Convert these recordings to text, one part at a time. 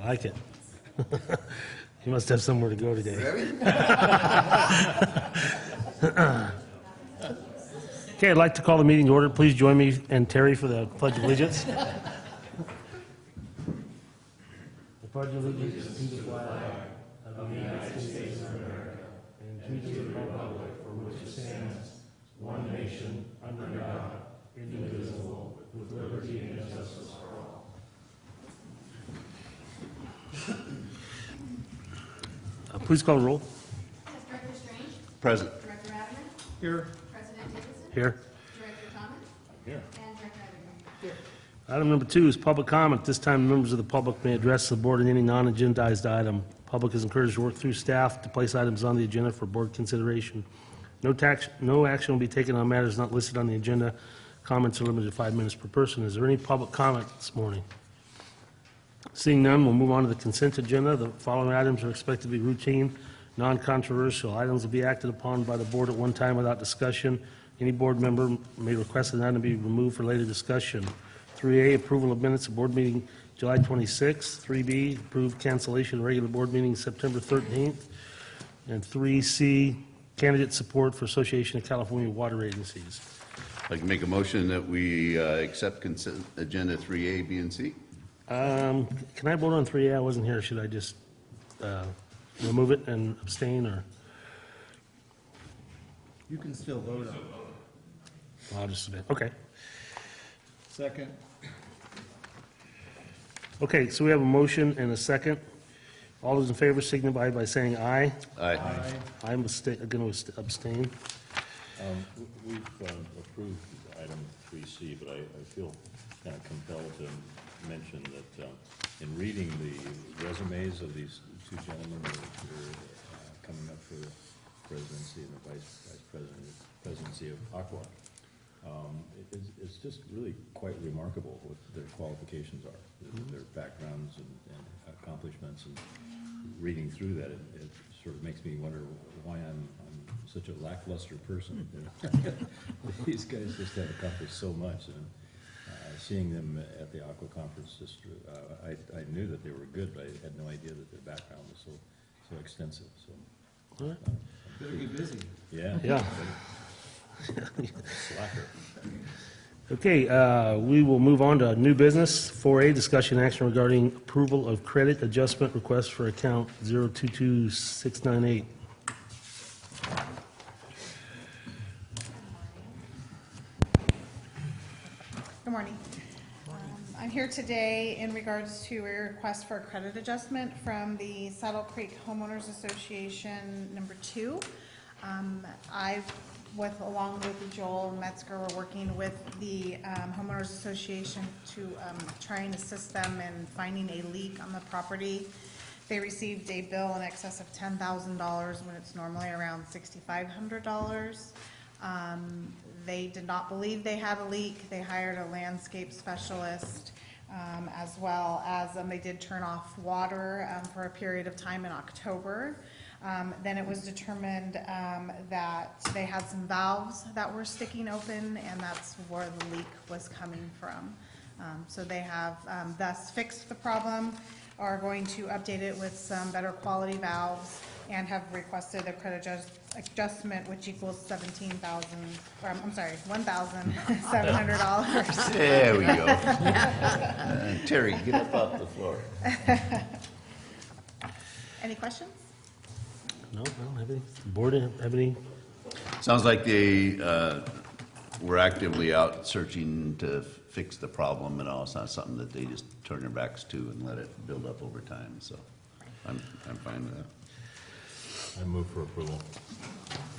like it. You must have somewhere to go today. Okay, I'd like to call the meeting to order. Please join me and Terry for the Pledge of Allegiance. I pledge allegiance to the flag of the United States of America and to the republic for which it stands, one nation, under God, indivisible, with liberty and justice for all. Please call the roll. Director Strange? Present. Director Adamant? Here. President Davidson? Here. Director Thomas? Here. And Director Evinger? Here. Item number 2 is public comment. This time, members of the public may address the board on any non-agendized item. Public is encouraged to work through staff to place items on the agenda for board consideration. No action will be taken on matters not listed on the agenda. Comments are limited to 5 minutes per person. Is there any public comment this morning? Seeing none, we'll move on to the consent agenda. The following items are expected to be routine, non-controversial. Items will be acted upon by the board at one time without discussion. Any board member may request an item be removed for later discussion. 3A, approval of minutes of board meeting July 26th. 3B, approved cancellation of regular board meeting September 13th. And 3C, candidate support for Association of California Water Agencies. I'd like to make a motion that we accept consent agenda 3A, B, and C. Can I vote on 3A? I wasn't here. Should I just remove it and abstain, or? You can still vote on it. I'll just submit. Okay. Second. Okay, so we have a motion and a second. All those in favor signify by saying aye. Aye. I'm going to abstain. We've approved item 3C, but I feel kind of compelled to mention that in reading the resumes of these two gentlemen that are coming up for the presidency and the vice presidency of Aqua, it's just really quite remarkable what their qualifications are, their backgrounds and accomplishments. And reading through that, it sort of makes me wonder why I'm such a lackluster person. These guys just have accomplished so much, and seeing them at the Aqua conference, just I knew that they were good, but I had no idea that their background was so extensive. So, All right. Better get busy. yeah, Yeah. slacker. Okay, we will move on to new business. 4A, discussion action regarding approval of credit adjustment request for account 022698. Good morning. I'm here today in regards to a request for a credit adjustment from the Saddle Creek Homeowners Association number 2. Along with Joel Metzger, we're working with the Homeowners Association to try and assist them in finding a leak on the property. They received a bill in excess of $10,000 when it's normally around $6,500. They did not believe they had a leak. They hired a landscape specialist, as well as they did turn off water for a period of time in October. Then it was determined that they had some valves that were sticking open, and that's where the leak was coming from. So they have thus fixed the problem, are going to update it with some better quality valves, and have requested a credit adjustment, which equals $1,700. There we go. Terry, get up off the floor. Any questions? No, I don't have any. Board have any? Sounds like they were actively out searching to fix the problem, and all. It's not something that they just turn their backs to and let it build up over time. So I'm fine with that. I move for approval.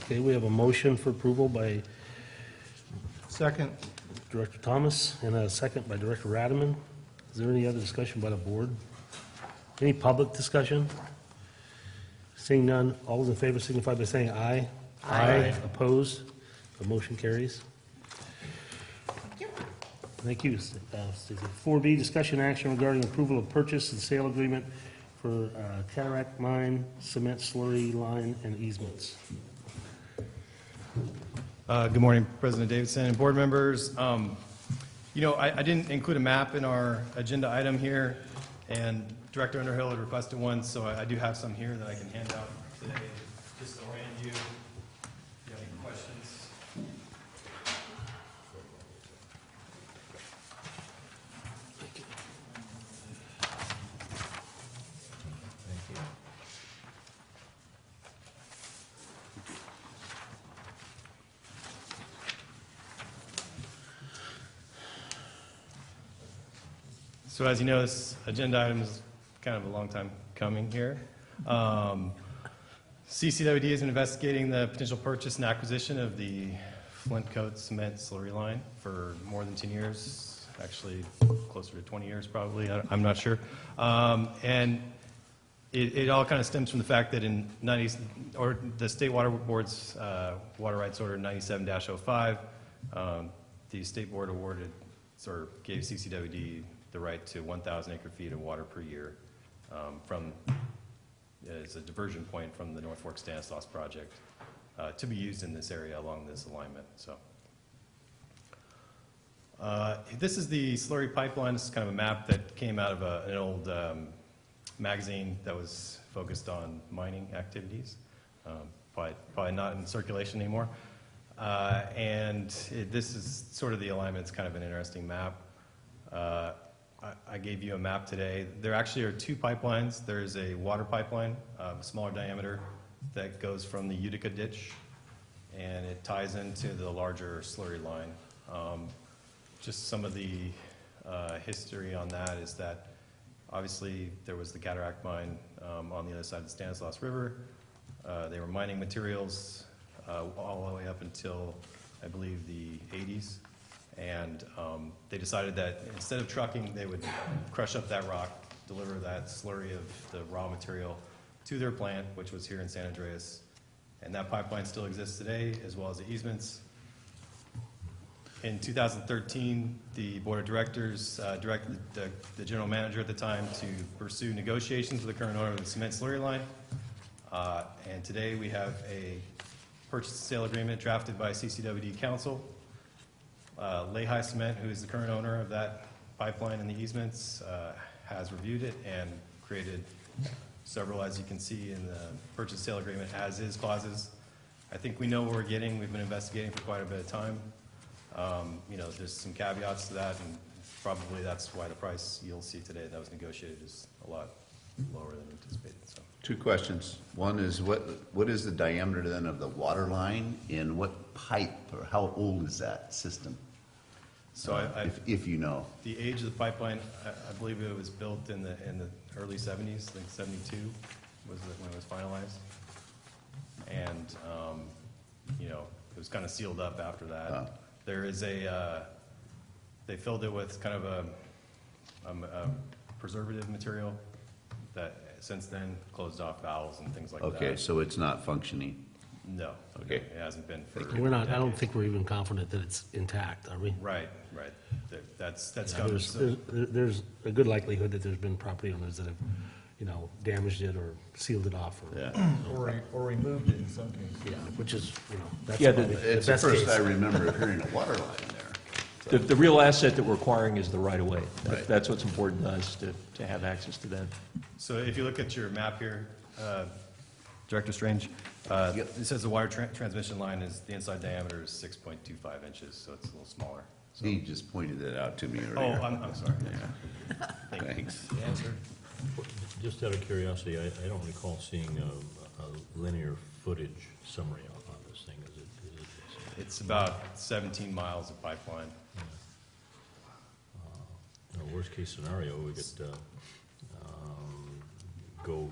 Okay, we have a motion for approval by Second. Director Thomas and a second by Director Radaman. Is there any other discussion by the board? Any public discussion? Seeing none, all those in favor signify by saying aye. Aye. Opposed? The motion carries. Thank you. Thank you, Stacey. 4B, discussion action regarding approval of purchase and sale agreement for Cataract Mine, cement slurry line, and easements. Good morning, President Davidson and board members. You know, I didn't include a map in our agenda item here, and Director Underhill had requested one, so I do have some here that I can hand out today, just to orient you. If you have any questions. So as you know, this agenda item is kind of a long time coming here. CCWD has been investigating the potential purchase and acquisition of the Flint Coat Cement slurry line for more than 10 years, actually closer to 20 years probably, I'm not sure. And it all kind of stems from the fact that in the State Water Board's Water Rights Order 97-05, the State Board awarded or gave CCWD the right to 1,000 acre-feet of water per year as a diversion point from the North Fork Stanislaus project to be used in this area along this alignment. So, this is the slurry pipeline. This is kind of a map that came out of an old magazine that was focused on mining activities, probably not in circulation anymore. This is sort of the alignment. It's kind of an interesting map. I gave you a map today. There actually are two pipelines. There's a water pipeline of a smaller diameter that goes from the Utica ditch, and it ties into the larger slurry line. Just some of the history on that is that obviously there was the cataract mine on the other side of the Stanislaus River. They were mining materials all the way up until, I believe, the 80s. And they decided that instead of trucking, they would crush up that rock, deliver that slurry of the raw material to their plant, which was here in San Andreas. And that pipeline still exists today, as well as the easements. In 2013, the Board of Directors directed the general manager at the time to pursue negotiations with the current owner of the cement slurry line. And today we have a purchase and sale agreement drafted by CCWD Council. Lehigh Cement, who is the current owner of that pipeline and the easements, has reviewed it and created several, as you can see in the purchase and sale agreement, as-is clauses. I think we know what we're getting. We've been investigating for quite a bit of time. There's some caveats to that, and probably that's why the price you'll see today that was negotiated is a lot lower than anticipated. So. Two questions. One is, what is the diameter then of the water line, and what pipe, or how old is that system? So if you know. the age of the pipeline, I believe it was built in the early 70s, I think 72 was when it was finalized. And, it was kind of sealed up after that. There is they filled it with kind of a preservative material that since then closed off valves and things like that. Okay, so it's not functioning. No. Okay. It hasn't been for. I don't think we're even confident that it's intact, are we? Right. That's Yeah, coming. there's a good likelihood that there's been property owners that have, damaged it or sealed it off. Yeah. Or removed it in some cases. Yeah, which is, that's Yeah, probably the It's the best first case. I remember hearing a water line there. The real asset that we're acquiring is the right-of-way. Right. That's what's important to us, to have access to that. So if you look at your map here, Director Strange, it says the water transmission line is, the inside diameter is 6.25 inches, so it's a little smaller. So. He just pointed it out to me Oh, earlier. I'm sorry. Thank you. Thanks. Answered. Just out of curiosity, I don't recall seeing a linear footage summary on this thing. Is it It's about 17 miles of pipeline. worst case scenario, we could go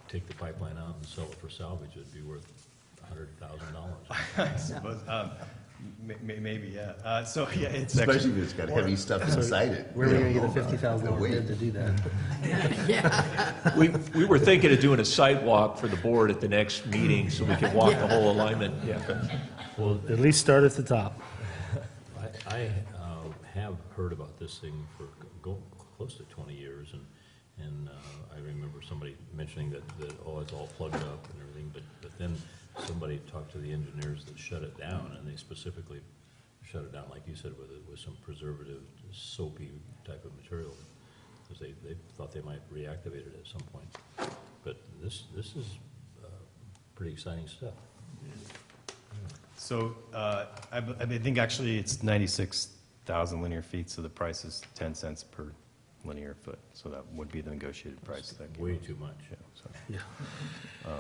take the pipeline out and sell it for salvage. It'd be worth $100,000. I suppose. Maybe, yeah. So, yeah, it's Especially if it's got heavy stuff inside it. Where are we gonna get a The $50,000 weight. bid to do that? We were thinking of doing a site walk for the board at the next meeting, so we could walk the whole alignment. Yeah. Well, at least start at the top. I have heard about this thing for close to 20 years, and I remember somebody mentioning that it's all plugged up and everything, but then somebody talked to the engineers that shut it down, and they specifically shut it down, like you said, with some preservative, soapy type of material. because they thought they might reactivate it at some point. But this is pretty exciting stuff. So I think actually it's 96,000 linear feet, so the price is 10 cents per linear foot. So that would be the negotiated price. That came Way out. too much. Yeah, so. Yeah.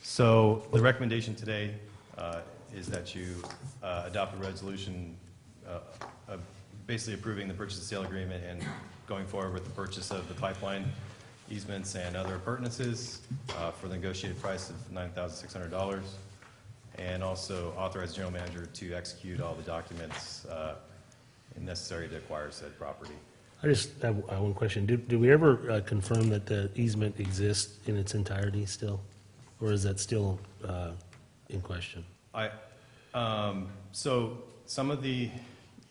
So the recommendation today is that you adopt a resolution basically approving the purchase and sale agreement and going forward with the purchase of the pipeline easements and other appurtenances for the negotiated price of $9,600, and also authorize the general manager to execute all the documents necessary to acquire said property. I just have one question. Did we ever confirm that the easement exists in its entirety still? Or is that still in question? So some of the,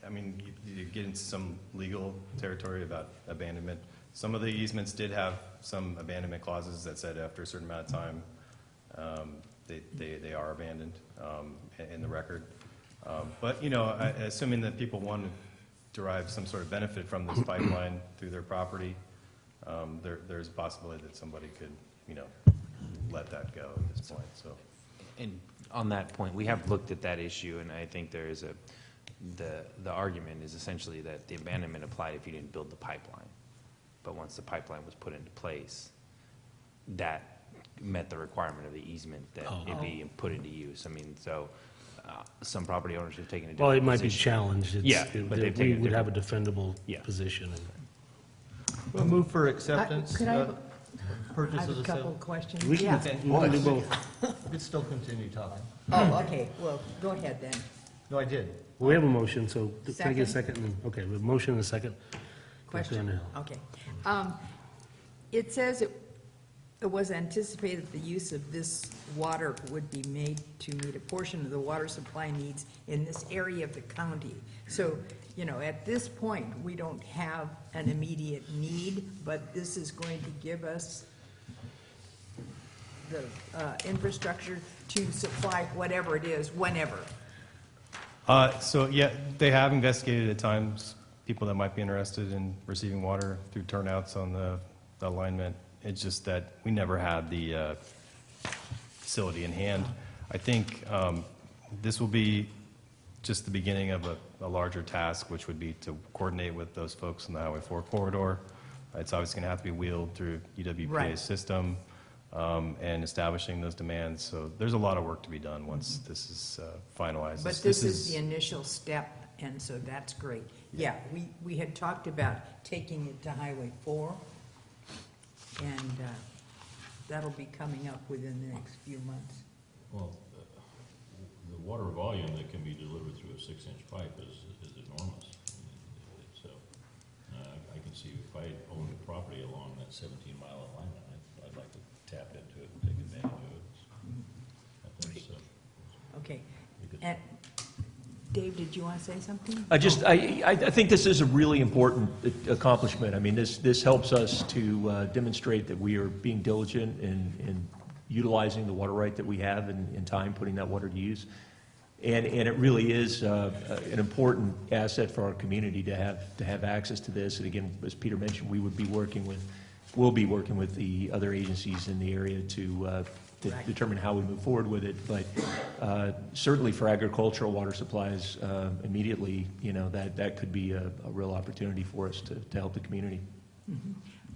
I mean, you get into some legal territory about abandonment. Some of the easements did have some abandonment clauses that said after a certain amount of time, they are abandoned in the record. But, you know, assuming that people want to derive some sort of benefit from this pipeline through their property, there's a possibility that somebody could, you know, let that go at this point, so. And on that point, we have looked at that issue, and I think there is the argument is essentially that the abandonment applied if you didn't build the pipeline. But once the pipeline was put into place, that met the requirement of the easement that it be put into use. I mean, so some property owners have taken a different Well, it might be position. challenged. Yeah, but they've taken a We would have a different- defendable Yeah. position. We'll move for acceptance. Could I have I Purchase have of a the couple sale. of questions. We can, Yeah. we can do both. You could still continue talking. Oh, okay, well, go ahead then. No, I did. We have a motion, so can I get a Second? second? Okay, we have a motion and a second. Director Question, Underhill. okay. It says it was anticipated the use of this water would be made to meet a portion of the water supply needs in this area of the county. So, you know, at this point, we don't have an immediate need, but this is going to give us the infrastructure to supply whatever it is, whenever. So, yeah, they have investigated at times people that might be interested in receiving water through turnouts on the alignment. It's just that we never had the facility in hand. I think this will be just the beginning of a larger task, which would be to coordinate with those folks in the Highway 4 corridor. It's obviously going to have to be wheeled through UWPA's Right. system and establishing those demands. So there's a lot of work to be done once this is finalized. But this is the initial step, and so that's great. Yeah, we had talked about taking it to Highway 4, and that'll be coming up within the next few months. Well, the water volume that can be delivered through a 6-inch pipe is enormous. So I can see if I owned a property along that 17-mile alignment, I'd like to tap into it and take advantage of it. I think so. Okay. You could- And Dave, did you want to say something? I think this is a really important accomplishment. I mean, this helps us to demonstrate that we are being diligent in utilizing the water right that we have in time, putting that water to use. And it really is an important asset for our community to have access to this. And again, as Peter mentioned, we'll be working with the other agencies in the area to Right. determine how we move forward with it. But certainly for agricultural water supplies, immediately, you know, that could be a real opportunity for us to help the community.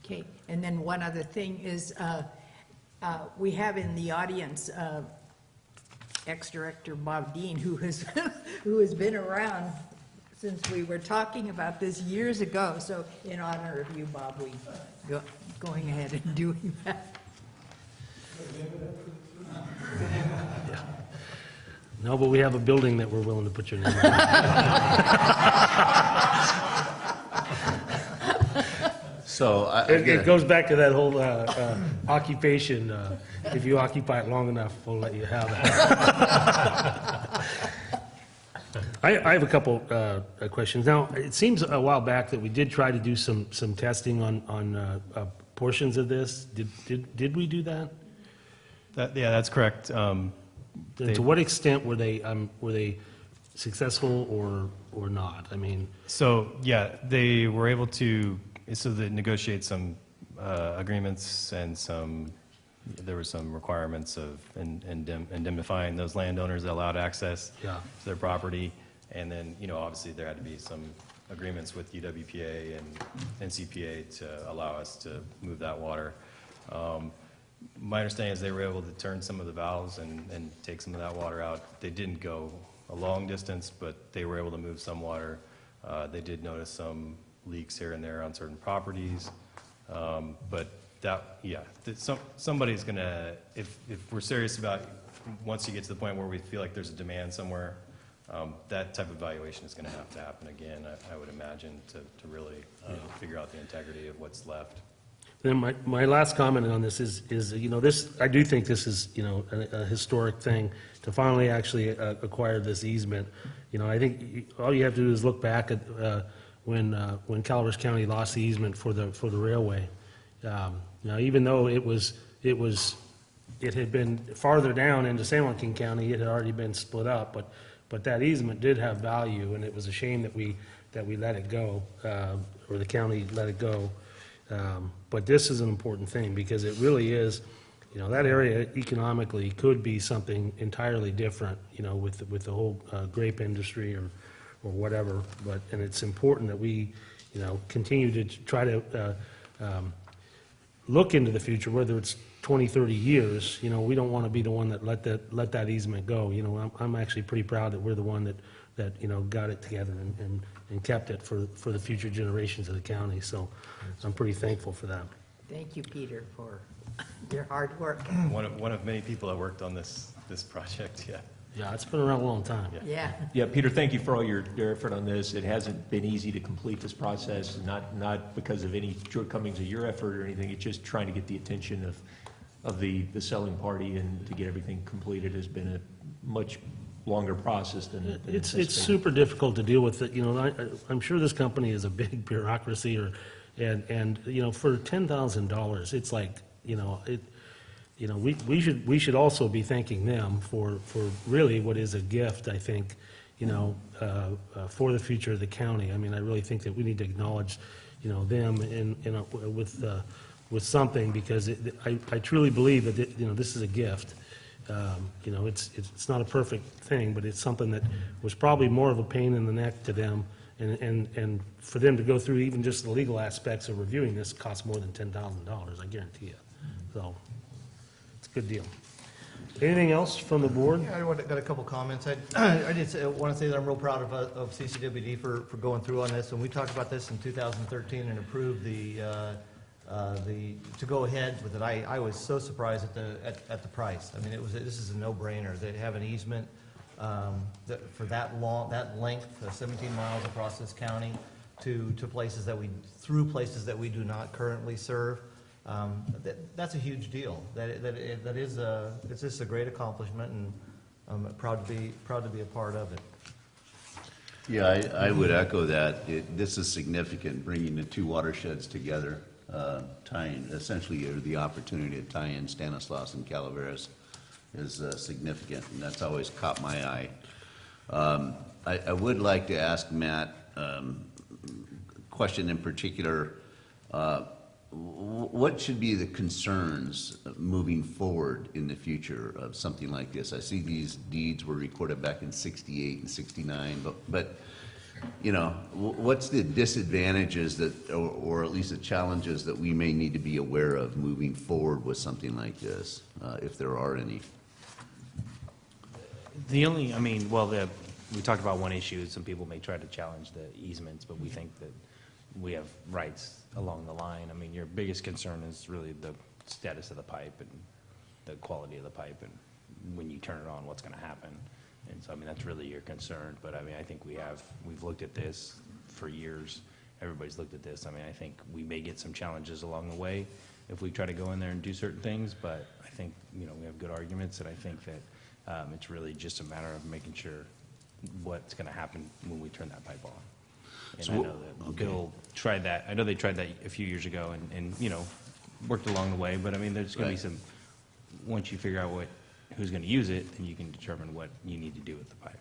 Okay, and then one other thing is, we have in the audience ex-director Bob Dean, who has been around since we were talking about this years ago. So in honor of you, Bob, we going ahead and doing that. No, but we have a building that we're willing to put your name on. So I It get goes back to that whole occupation, if you occupy it long enough, we'll let you have it. I have a couple questions. Now, it seems a while back that we did try to do some testing on portions of this. Did we do that? Yeah, that's correct. And to what extent were they successful or not? I mean, So, yeah, they were able to so they negotiate some agreements and there were some requirements of indemnifying those landowners that allowed access Yeah. to their property. And then, obviously there had to be some agreements with UWPA and NCPA to allow us to move that water. My understanding is they were able to turn some of the valves and take some of that water out. They didn't go a long distance, but they were able to move some water. They did notice some leaks here and there on certain properties. But somebody's gonna, if we're serious about, once you get to the point where we feel like there's a demand somewhere, that type of evaluation is gonna have to happen again, I would imagine, to really figure out the integrity of what's left. Then my last comment on this is, this, I do think this is, a historic thing to finally actually acquire this easement. I think all you have to do is look back at when Calaveras County lost the easement for the railway. Now, even though it had been farther down into San Joaquin County, it had already been split up, but that easement did have value, and it was a shame that we let it go, or the county let it go. But this is an important thing, because it really is, that area economically could be something entirely different, with the whole grape industry or whatever. And it's important that we, continue to try to look into the future, whether it's 20, 30 years. We don't want to be the one that let that easement go. I'm actually pretty proud that we're the one that got it together and kept it for the future generations of the county. So I'm pretty thankful for that. Thank you, Peter, for your hard work. One of many people that worked on this project, yeah. Yeah, it's been around a long time. Yeah. Yeah, Peter, thank you for all your effort on this. It hasn't been easy to complete this process, not because of any shortcomings of your effort or anything. It's just trying to get the attention of the selling party, and to get everything completed has been a much longer process than It's anticipated. super difficult to deal with it. I'm sure this company is a big bureaucracy, and for $10,000, it's like, we should also be thanking them for really what is a gift, I think, for the future of the county. I mean, I really think that we need to acknowledge, them with something, because I truly believe that, this is a gift. It's not a perfect thing, but it's something that was probably more of a pain in the neck to them, and for them to go through even just the legal aspects of reviewing this costs more than $10,000, I guarantee you. So, it's a good deal. Anything else from the board? Yeah, got a couple comments. I just want to say that I'm real proud of CCWD for going through on this. When we talked about this in 2013 and approved to go ahead with it, I was so surprised at the price. I mean, this is a no-brainer. They have an easement for that length, 17 miles across this county, to places through places that we do not currently serve. That's a huge deal. It's just a great accomplishment, and I'm proud to be a part of it. Yeah, I would echo that. This is significant, bringing the two watersheds together, essentially the opportunity to tie in Stanislaus and Calaveras is significant, and that's always caught my eye. I would like to ask Matt a question in particular. What should be the concerns moving forward in the future of something like this? I see these deeds were recorded back in '68 and '69, but what's the disadvantages or at least the challenges that we may need to be aware of moving forward with something like this, if there are any? We talked about one issue. Some people may try to challenge the easements, but we think that we have rights along the line. I mean, your biggest concern is really the status of the pipe and the quality of the pipe, and when you turn it on, what's going to happen. And so, I mean, that's really your concern. But I mean, I think we've looked at this for years. Everybody's looked at this. I mean, I think we may get some challenges along the way if we try to go in there and do certain things, but I think, we have good arguments, and I think that it's really just a matter of making sure what's going to happen when we turn that pipe on. And So, I know that Bill tried that. I know they tried that a few years ago and worked along the way, but I mean, there's going to be Right. once you figure out who's going to use it, then you can determine what you need to do with the pipe.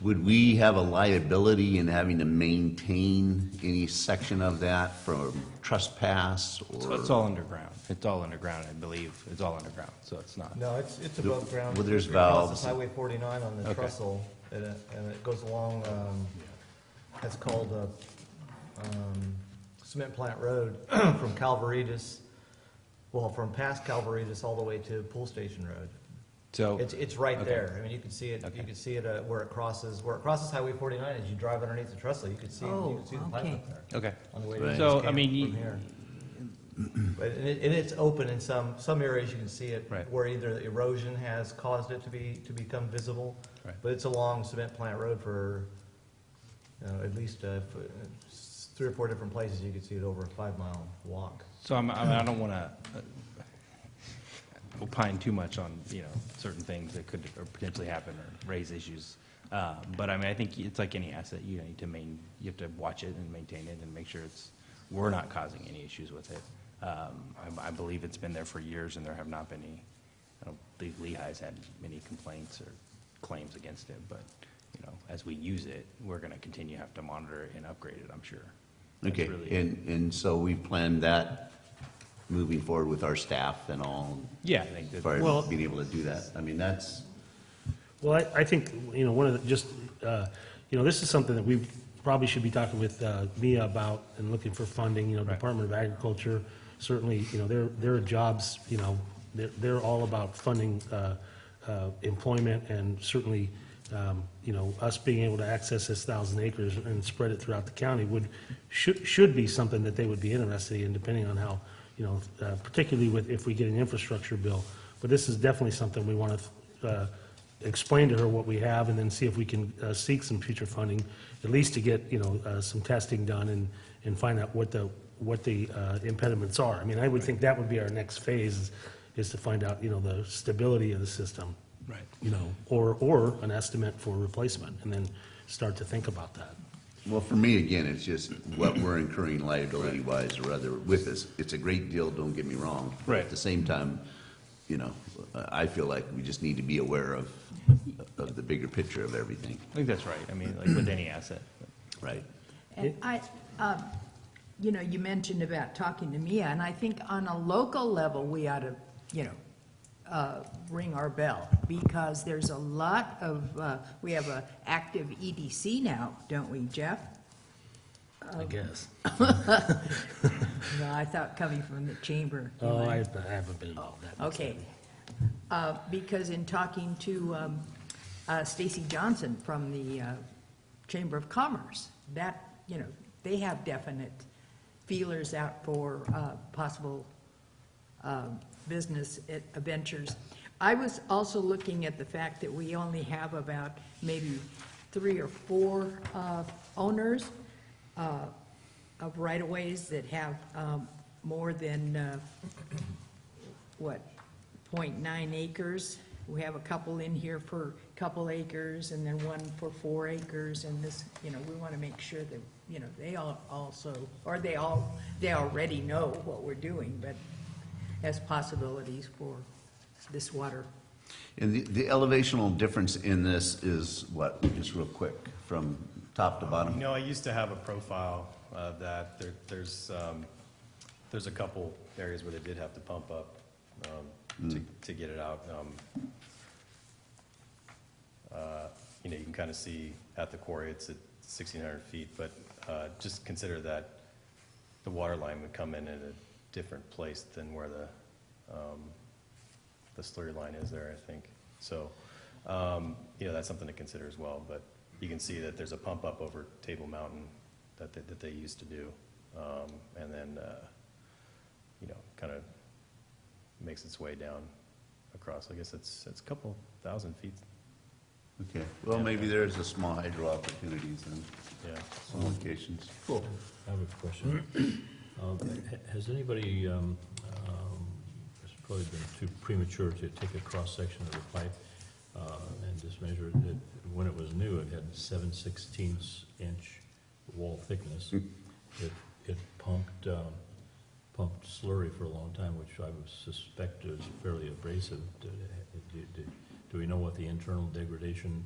would we have a liability in having to maintain any section of that from trespass So or? it's all underground. It's all underground, I believe. It's all underground, so it's not. No, it's above ground. Well, there's It crosses valves. Highway 49 on the Okay. trestle, and it goes along, that's called Cement Plant Road from Calvaritas, well, from past Calvaritas all the way to Pool Station Road. So, It's right Okay. there. I mean, you can see it, Okay. you can see it where it crosses Highway 49 as you drive underneath the trestle. You can see, Oh, the pipe okay. up there okay. on the way Right. to So, the I mean, camp from here. But, and it's open in some areas, you can see it, Right. where either the erosion has caused it to become visible. Right. But it's along Cement Plant Road for, at least, 3 or 4 different places, you can see it over a 5-mile walk. So I don't want to opine too much on, certain things that could or potentially happen or raise issues. But I mean, I think it's like any asset, you need to you have to watch it and maintain it and make sure we're not causing any issues with it. I believe it's been there for years and there have not been any, I don't believe Lehigh's had any complaints or claims against it, but, as we use it, we're going to continue to have to monitor it and upgrade it, I'm sure. That's Okay, really- and so we planned that moving forward with our staff and all, Yeah, I think that. for Well- being able to do that. I mean, that's, Well, I think, one of the, this is something that we probably should be talking with Mia about and looking for funding, Right. Department of Agriculture, certainly, their jobs, they're all about funding employment and certainly, us being able to access this 1,000 acres and spread it throughout the county should be something that they would be interested in, depending on how, particularly if we get an infrastructure bill. But this is definitely something we want to explain to her what we have and then see if we can seek some future funding, at least to get, some testing done and find out what the impediments are. I mean, I would think that would be our next phase, is to find out, the stability of the system. Right. Or an estimate for replacement, and then start to think about that. well, for me, again, it's just what we're incurring liability-wise or other with this. It's a great deal, don't get me wrong. But Right. at the same time, I feel like we just need to be aware of the bigger picture of everything. I think that's right. I mean, like with any asset. Right. And you mentioned about talking to Mia, and I think on a local level, we ought to, ring our bell, because there's a lot of, we have a active EDC now, don't we, Jeff? I guess. No, I thought coming from the chamber. you Oh, might- I haven't been involved that much. Okay. Because in talking to Stacy Johnson from the Chamber of Commerce, that, they have definite feelers out for possible business ventures. I was also looking at the fact that we only have about maybe 3 or 4 owners of right-of-ways that have more than, 0.9 acres. We have a couple in here for a couple acres, and then one for 4 acres, and this, we want to make sure that, they all also, or they already know what we're doing, but as possibilities for this water. And the elevational difference in this is what, just real quick, from top to bottom? I used to have a profile that there's a couple areas where they did have to pump up to get it out. You can kind of see at the quarry, it's at 1,600 feet, but just consider that the water line would come in at a different place than where the slurry line is there, I think. So, that's something to consider as well, but you can see that there's a pump up over Table Mountain that they used to do, and then, kind of makes its way down across. I guess it's a couple thousand feet. Okay, well, maybe there's a small hydro opportunities in Yeah. some locations. Cool. I have a question. Has anybody, it's probably been too premature to take a cross-section of the pipe and just measure it. When it was new, it had 7/16" wall thickness. It pumped slurry for a long time, which I would suspect is fairly abrasive. Do we know what the internal degradation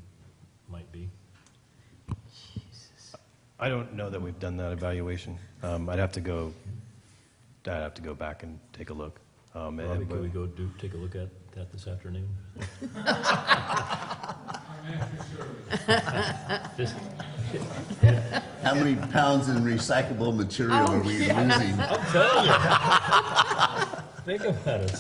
might be? I don't know that we've done that evaluation. I'd have to go back and take a look. Robbie, can we go take a look at that this afternoon? Just, How many pounds in recyclable material are we losing? I'm telling you. Think about it.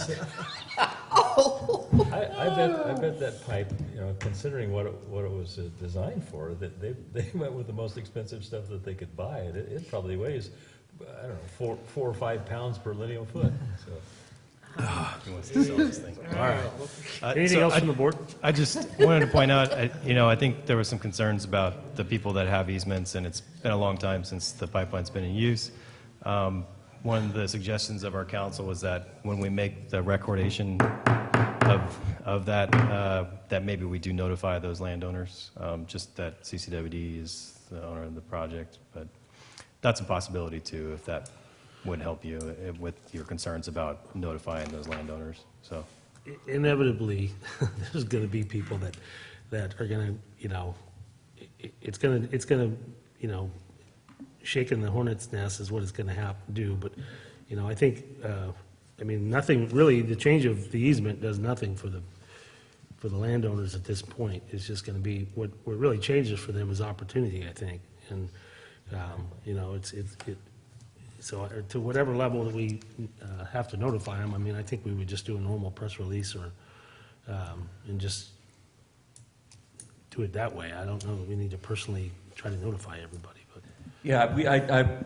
I bet that pipe, you know, considering what it was designed for, that they went with the most expensive stuff that they could buy. It probably weighs, I don't know, 4 or 5 pounds per lineal foot, so. He wants to sell this thing. All right. Anything else from the board? I just wanted to point out, I think there were some concerns about the people that have easements, and it's been a long time since the pipeline's been in use. One of the suggestions of our council was that when we make the recordation of that, that maybe we do notify those landowners, just that CCWD is the owner of the project. But that's a possibility too, if that would help you with your concerns about notifying those landowners. So Inevitably, there's going to be people that are going to, it's going to, shaking the hornet's nest is what it's going to do. But, I think, nothing really, the change of the easement does nothing for the landowners at this point. It's just going to be, what really changes for them is opportunity, I think. And, so to whatever level that we have to notify them, I think we would just do a normal press release or, and just do it that way. I don't know that we need to personally try to notify everybody, but. Yeah,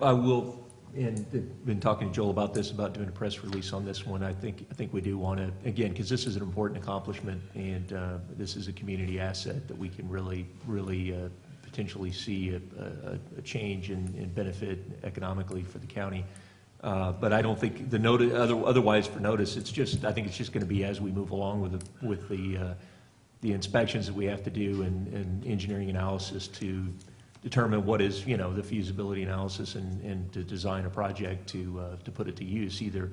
I will, and been talking to Joel about this, about doing a press release on this one. I think we do want to, again, because this is an important accomplishment, and this is a community asset that we can really potentially see a change and benefit economically for the county. But I don't think the notice, otherwise for notice, I think it's just going to be as we move along with the inspections that we have to do and engineering analysis to determine what is, the feasibility analysis and to design a project to put it to use, either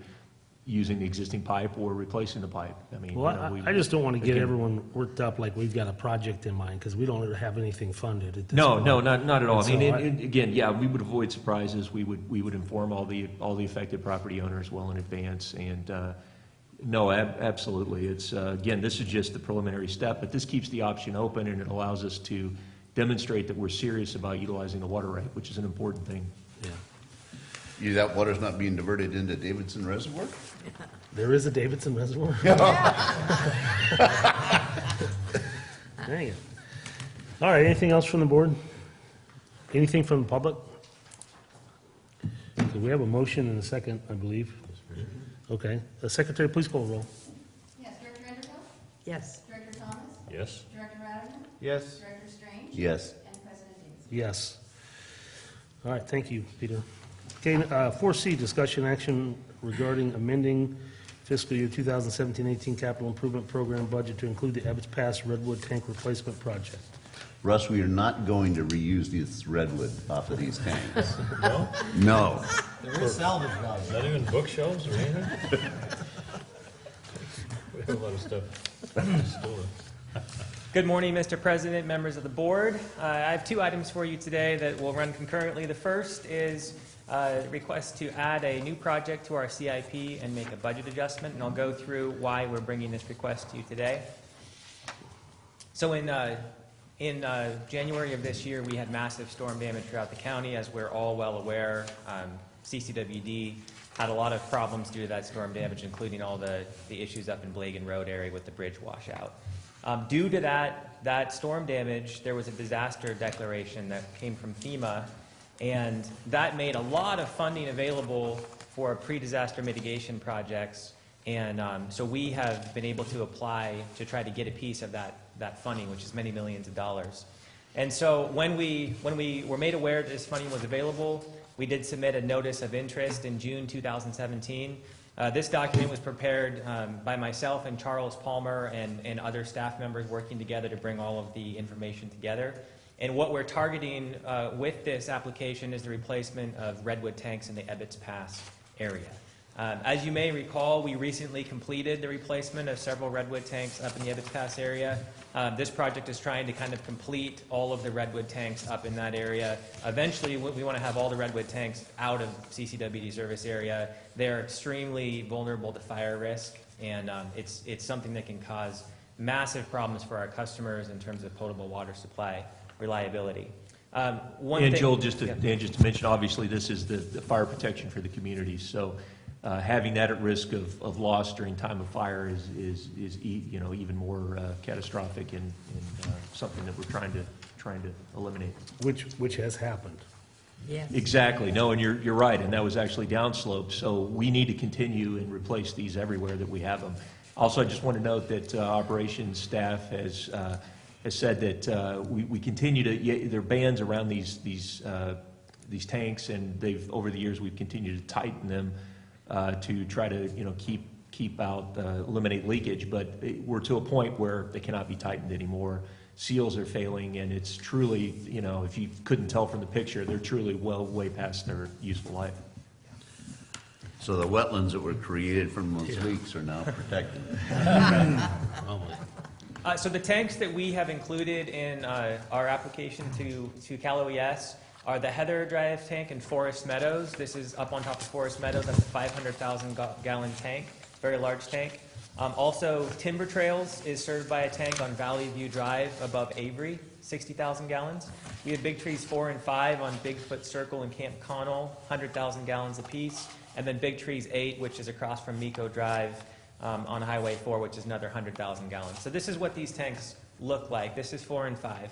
using the existing pipe or replacing the pipe. Well, I just don't want to get everyone worked up like we've got a project in mind, because we don't have anything funded at this point. No, not at all. And so Again, yeah, we would avoid surprises. We would inform all the affected property owners well in advance. And no, absolutely. It's again, this is just the preliminary step, but this keeps the option open, and it allows us to demonstrate that we're serious about utilizing the water right, which is an important thing. Yeah. That water's not being diverted into Davidson Reservoir? There is a Davidson Reservoir? Dang it. All right, anything else from the board? Anything from the public? So we have a motion and a second, I believe. Okay. Secretary, please call the roll. Yes, Director Enderville? Yes. Director Thomas? yes? Director Ratterman? Yes. Director Strange? Yes. And President Davis? Yes. All right, thank you, Peter. Okay, 4C, discussion action regarding amending fiscal year 2017-18 capital improvement program budget to include the Ebbets Pass Redwood Tank Replacement Project. Russ, we are not going to reuse this redwood off of these tanks. No? No. There is salvage value. Not even bookshelves or anything? We have a lot of stuff stolen. Good morning, Mr. President, members of the board. I have 2 items for you today that will run concurrently. The first is a request to add a new project to our CIP and make a budget adjustment, and I'll go through why we're bringing this request to you today. So in January of this year, we had massive storm damage throughout the county. As we're all well aware, CCWD had a lot of problems due to that storm damage, including all the issues up in Blagan Road area with the bridge washout. Due to that storm damage, there was a disaster declaration that came from FEMA, and that made a lot of funding available for pre-disaster mitigation projects. And so we have been able to apply to try to get a piece of that funding, which is many millions of dollars. And so when we were made aware that this funding was available, we did submit a notice of interest in June 2017. This document was prepared by myself and Charles Palmer and other staff members working together to bring all of the information together. And what we're targeting with this application is the replacement of redwood tanks in the Ebbets Pass area. As you may recall, we recently completed the replacement of several redwood tanks up in the Ebbets Pass area. This project is trying to kind of complete all of the redwood tanks up in that area. Eventually, we want to have all the redwood tanks out of CCWD service area. They're extremely vulnerable to fire risk, and it's something that can cause massive problems for our customers in terms of potable water supply reliability. And Joel, just to mention, obviously, this is the fire protection for the community, so having that at risk of loss during time of fire is even more catastrophic and something that we're trying to eliminate. Which has happened. Yes. Exactly. No, and you're right, and that was actually downslope, so we need to continue and replace these everywhere that we have them. Also, I just want to note that operations staff has said that we continue to, there are bands around these tanks, and over the years, we've continued to tighten them to try to, keep out, eliminate leakage, but we're to a point where they cannot be tightened anymore. Seals are failing, and it's truly, if you couldn't tell from the picture, they're truly way past their useful life. So the wetlands that were created from those leaks are now protected. So the tanks that we have included in our application to Cal OES are the Heather Drive tank in Forest Meadows. This is up on top of Forest Meadows. That's a 500,000 gallon tank, very large tank. Also, Timber Trails is served by a tank on Valley View Drive above Avery, 60,000 gallons. We have Big Trees 4 and 5 on Bigfoot Circle and Camp Connell, 100,000 gallons apiece. And then Big Trees 8, which is across from Miko Drive on Highway 4, which is another 100,000 gallons. So this is what these tanks look like. This is 4 and 5.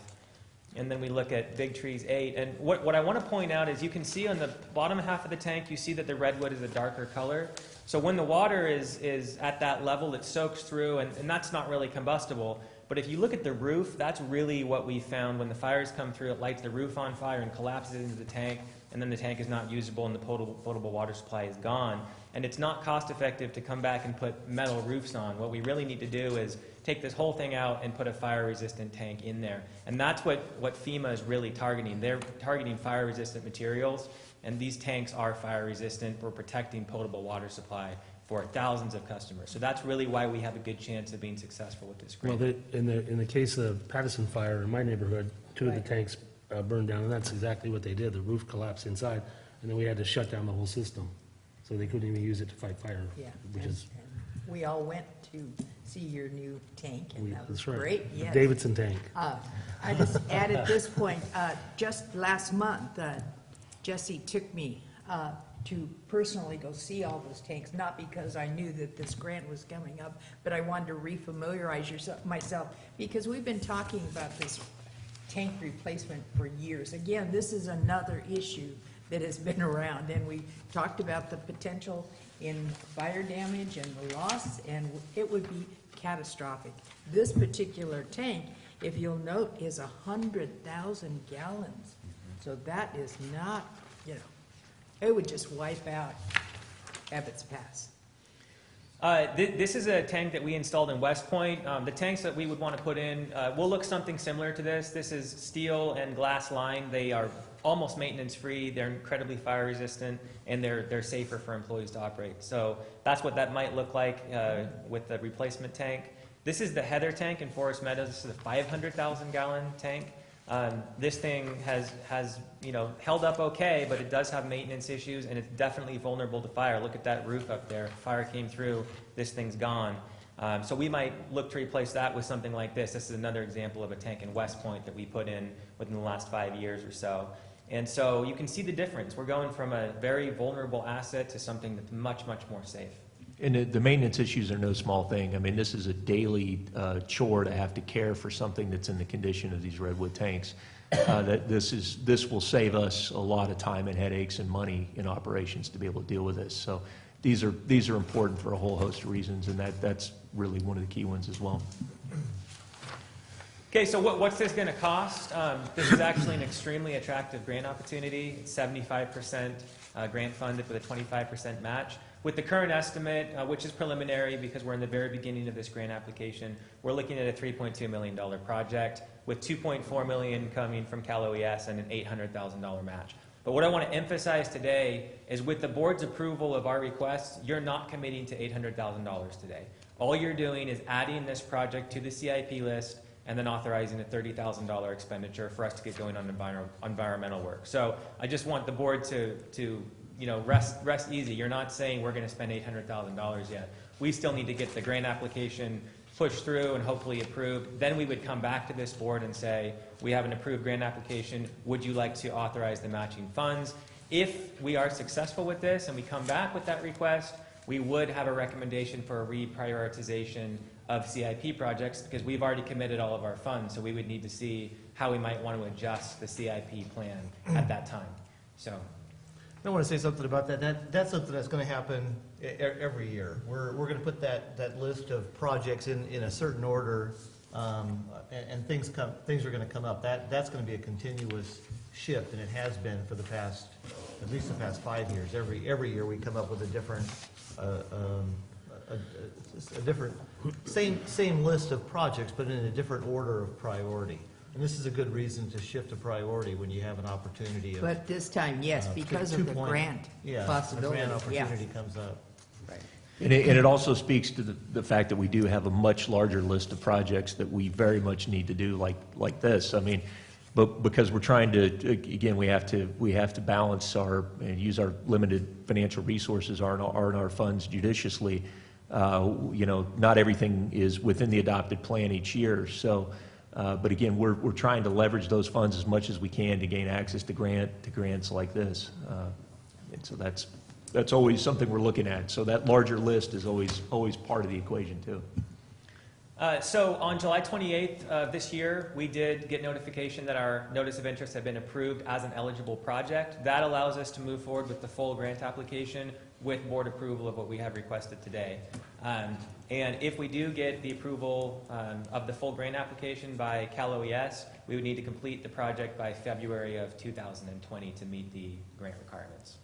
And then we look at Big Trees 8. And what I want to point out is you can see on the bottom half of the tank, you see that the redwood is a darker color. So when the water is at that level, it soaks through, and that's not really combustible. But if you look at the roof, that's really what we found. When the fires come through, it lights the roof on fire and collapses into the tank, and then the tank is not usable and the potable water supply is gone. And it's not cost effective to come back and put metal roofs on. What we really need to do is take this whole thing out and put a fire-resistant tank in there. And that's what FEMA is really targeting. They're targeting fire-resistant materials, and these tanks are fire-resistant. We're protecting potable water supply for thousands of customers. So that's really why we have a good chance of being successful with this grant. Well, in the case of Patterson Fire in my neighborhood, 2 of the tanks burned down, and that's exactly what they did. The roof collapsed inside, and then we had to shut down the whole system. So they couldn't even use it to fight fire, Yeah. which is, And we all went to see your new tank, and that was that's right. great, yes. Davidson tank. I just add at this point, just last month, Jesse took me to personally go see all those tanks, not because I knew that this grant was coming up, but I wanted to refamiliarize myself, because we've been talking about this tank replacement for years. Again, this is another issue that has been around, and we talked about the potential in fire damage and the loss, and it would be catastrophic. This particular tank, if you'll note, is 100,000 gallons. So that is not, it would just wipe out Ebbets Pass. This is a tank that we installed in West Point. The tanks that we would want to put in will look something similar to this. This is steel and glass lined. They are almost maintenance free. They're incredibly fire resistant, and they're safer for employees to operate. So that's what that might look like with the replacement tank. This is the Heather tank in Forest Meadows. This is a 500,000 gallon tank. This thing has held up okay, but it does have maintenance issues, and it's definitely vulnerable to fire. Look at that roof up there. Fire came through, this thing's gone. So we might look to replace that with something like this. This is another example of a tank in West Point that we put in within the last 5 years or so. And so you can see the difference. We're going from a very vulnerable asset to something that's much, much more safe. And the maintenance issues are no small thing. I mean, this is a daily chore to have to care for something that's in the condition of these redwood tanks. This will save us a lot of time and headaches and money in operations to be able to deal with this. So these are important for a whole host of reasons, and that's really one of the key ones as well. Okay, so what's this going to cost? This is actually an extremely attractive grant opportunity. It's 75% grant funded with a 25% match. With the current estimate, which is preliminary because we're in the very beginning of this grant application, we're looking at a $3.2 million project with $2.4 million coming from Cal OES and an $800,000 match. But what I want to emphasize today is with the board's approval of our requests, you're not committing to $800,000 today. All you're doing is adding this project to the CIP list and then authorizing a $30,000 expenditure for us to get going on environmental work. So I just want the board to rest easy. You're not saying we're going to spend $800,000 yet. We still need to get the grant application pushed through and hopefully approved. Then we would come back to this board and say, we have an approved grant application. Would you like to authorize the matching funds? If we are successful with this and we come back with that request, we would have a recommendation for a reprioritization of CIP projects because we've already committed all of our funds. So we would need to see how we might want to adjust the CIP plan at that time. So. I want to say something about that. That's something that's going to happen every year. We're going to put that list of projects in a certain order, and things are going to come up. That's going to be a continuous shift, and it has been for at least the past 5 years. Every year we come up with a different same list of projects, but in a different order of priority. And this is a good reason to shift a priority when you have an opportunity of. But this time, yes, because of the grant possibility. The grant opportunity comes up. Right. And it also speaks to the fact that we do have a much larger list of projects that we very much need to do like this. I mean, but because we're trying to, again, we have to balance and use our limited financial resources, our funds judiciously. Not everything is within the adopted plan each year. So, but again, we're trying to leverage those funds as much as we can to gain access to grants like this. And so that's always something we're looking at. So that larger list is always part of the equation too. So on July 28th of this year, we did get notification that our notice of interest had been approved as an eligible project. That allows us to move forward with the full grant application with board approval of what we have requested today. And if we do get the approval of the full grant application by Cal OES, we would need to complete the project by February of 2020 to meet the grant requirements.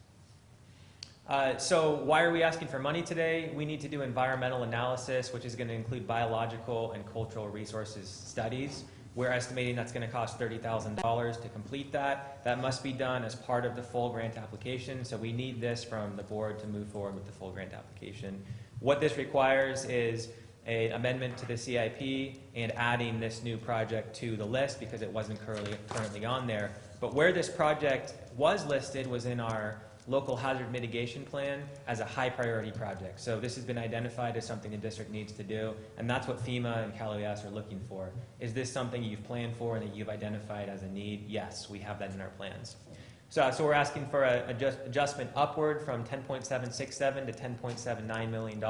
So why are we asking for money today? We need to do environmental analysis, which is going to include biological and cultural resources studies. We're estimating that's going to cost $30,000 to complete that. That must be done as part of the full grant application. So we need this from the board to move forward with the full grant application. What this requires is an amendment to the CIP and adding this new project to the list because it wasn't currently on there. But where this project was listed was in our local hazard mitigation plan as a high priority project. So this has been identified as something the district needs to do, and that's what FEMA and Cal OES are looking for. Is this something you've planned for and that you've identified as a need? Yes, we have that in our plans. So we're asking for an adjustment upward from $10.767 to $10.79 million.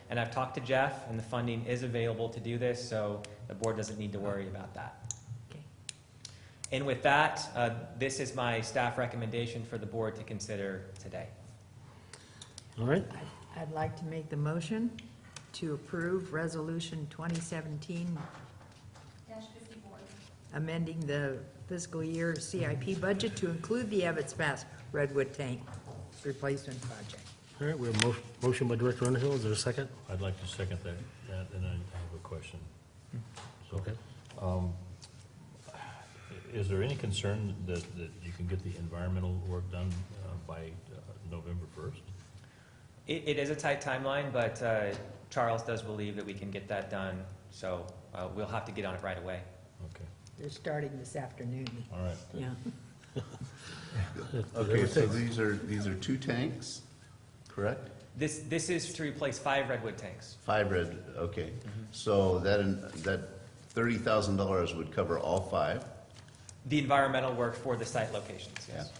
And I've talked to Jeff, and the funding is available to do this, so the board doesn't need to worry about that. And with that, this is my staff recommendation for the board to consider today. All right. I'd like to make the motion to approve Resolution 2017, -54. amending the fiscal year CIP budget to include the Evetts Pass Redwood Tank replacement project. All right, we have a motion by Director Underhill. Is there a second? I'd like to second that, and I have a question. So, Okay. Is there any concern that you can get the environmental work done by November 1st? It is a tight timeline, but Charles does believe that we can get that done, so we'll have to get on it right away. Okay, They're starting this afternoon. all right. Yeah. Okay, so these are 2 tanks, correct? This is to replace 5 redwood tanks. 5 okay. So that $30,000 would cover all 5? The environmental work for the site locations, yes.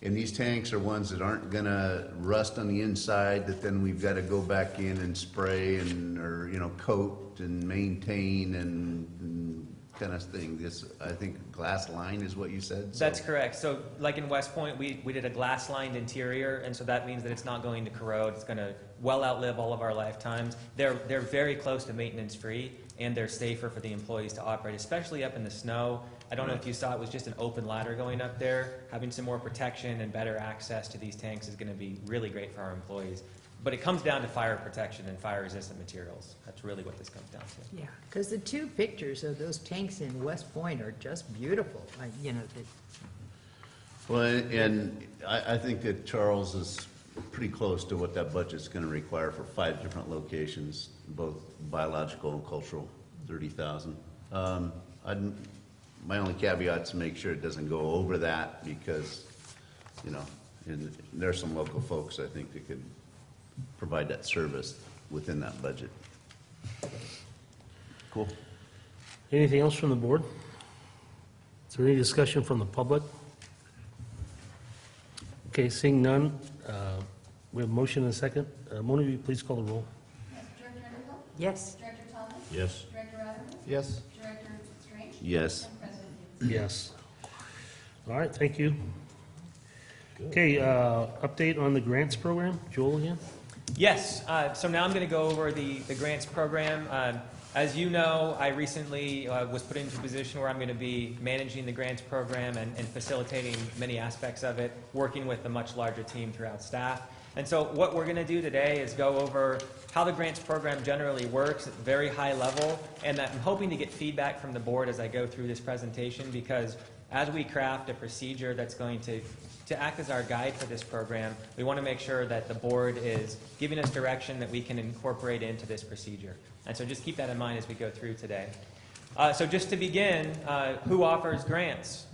And these tanks are ones that aren't gonna rust on the inside, that then we've gotta go back in and spray or coat and maintain and kind of thing. This, I think, glass line is what you said? So- That's correct. So like in West Point, we did a glass-lined interior, and so that means that it's not going to corrode. It's gonna well outlive all of our lifetimes. They're very close to maintenance-free, and they're safer for the employees to operate, especially up in the snow. I don't know if you saw, it was just an open ladder going up there. Having some more protection and better access to these tanks is going to be really great for our employees. But it comes down to fire protection and fire-resistant materials. That's really what this comes down to. Yeah, because the 2 pictures of those tanks in West Point are just beautiful. Well, and I think that Charles is pretty close to what that budget's gonna require for 5 different locations, both biological and cultural, 30,000. My only caveat's to make sure it doesn't go over that, because, you know, and there's some local folks, I think, that could provide that service within that budget. Cool. Anything else from the board? Is there any discussion from the public? Okay, seeing none, we have a motion and a second. Mona, will you please call the roll? Yes, Director Underhill? Yes. Director Thomas? Yes. Director Adams? Yes. Director Strange? Yes. And President Hughes? Yes. All right, thank you. Okay, update on the grants program. Joel again? Yes, so now I'm going to go over the grants program. As you know, I recently was put into a position where I'm going to be managing the grants program and facilitating many aspects of it, working with a much larger team throughout staff. And so what we're going to do today is go over how the grants program generally works at a very high level, and that I'm hoping to get feedback from the board as I go through this presentation, because as we craft a procedure that's going to act as our guide for this program, we want to make sure that the board is giving us direction that we can incorporate into this procedure. And so just keep that in mind as we go through today. So just to begin, who offers grants?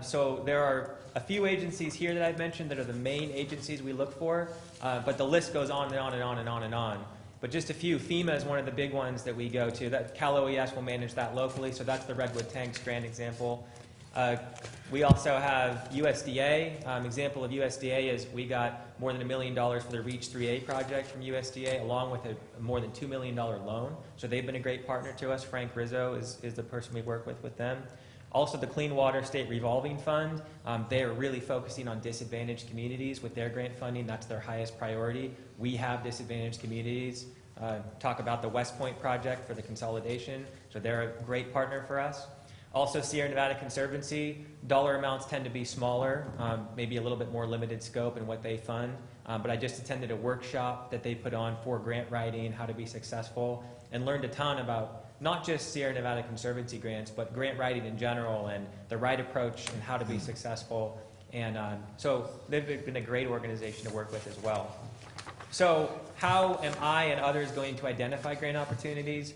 So there are a few agencies here that I've mentioned that are the main agencies we look for, but the list goes on and on and on and on and on. But just a few. FEMA is one of the big ones that we go to. That Cal OES will manage that locally, so that's the Redwood Tank Strand example. We also have USDA. Example of USDA is we got more than $1 million for the REACH 3A project from USDA, along with a more than $2 million loan. So they've been a great partner to us. Frank Rizzo is the person we work with them. Also, the Clean Water State Revolving Fund. They are really focusing on disadvantaged communities with their grant funding. That's their highest priority. We have disadvantaged communities. Talk about the West Point project for the consolidation. So they're a great partner for us. Also, Sierra Nevada Conservancy, dollar amounts tend to be smaller, maybe a little bit more limited scope in what they fund. But I just attended a workshop that they put on for grant writing, how to be successful, and learned a ton about not just Sierra Nevada Conservancy grants, but grant writing in general and the right approach and how to be successful. And so they've been a great organization to work with as well. So how am I and others going to identify grant opportunities?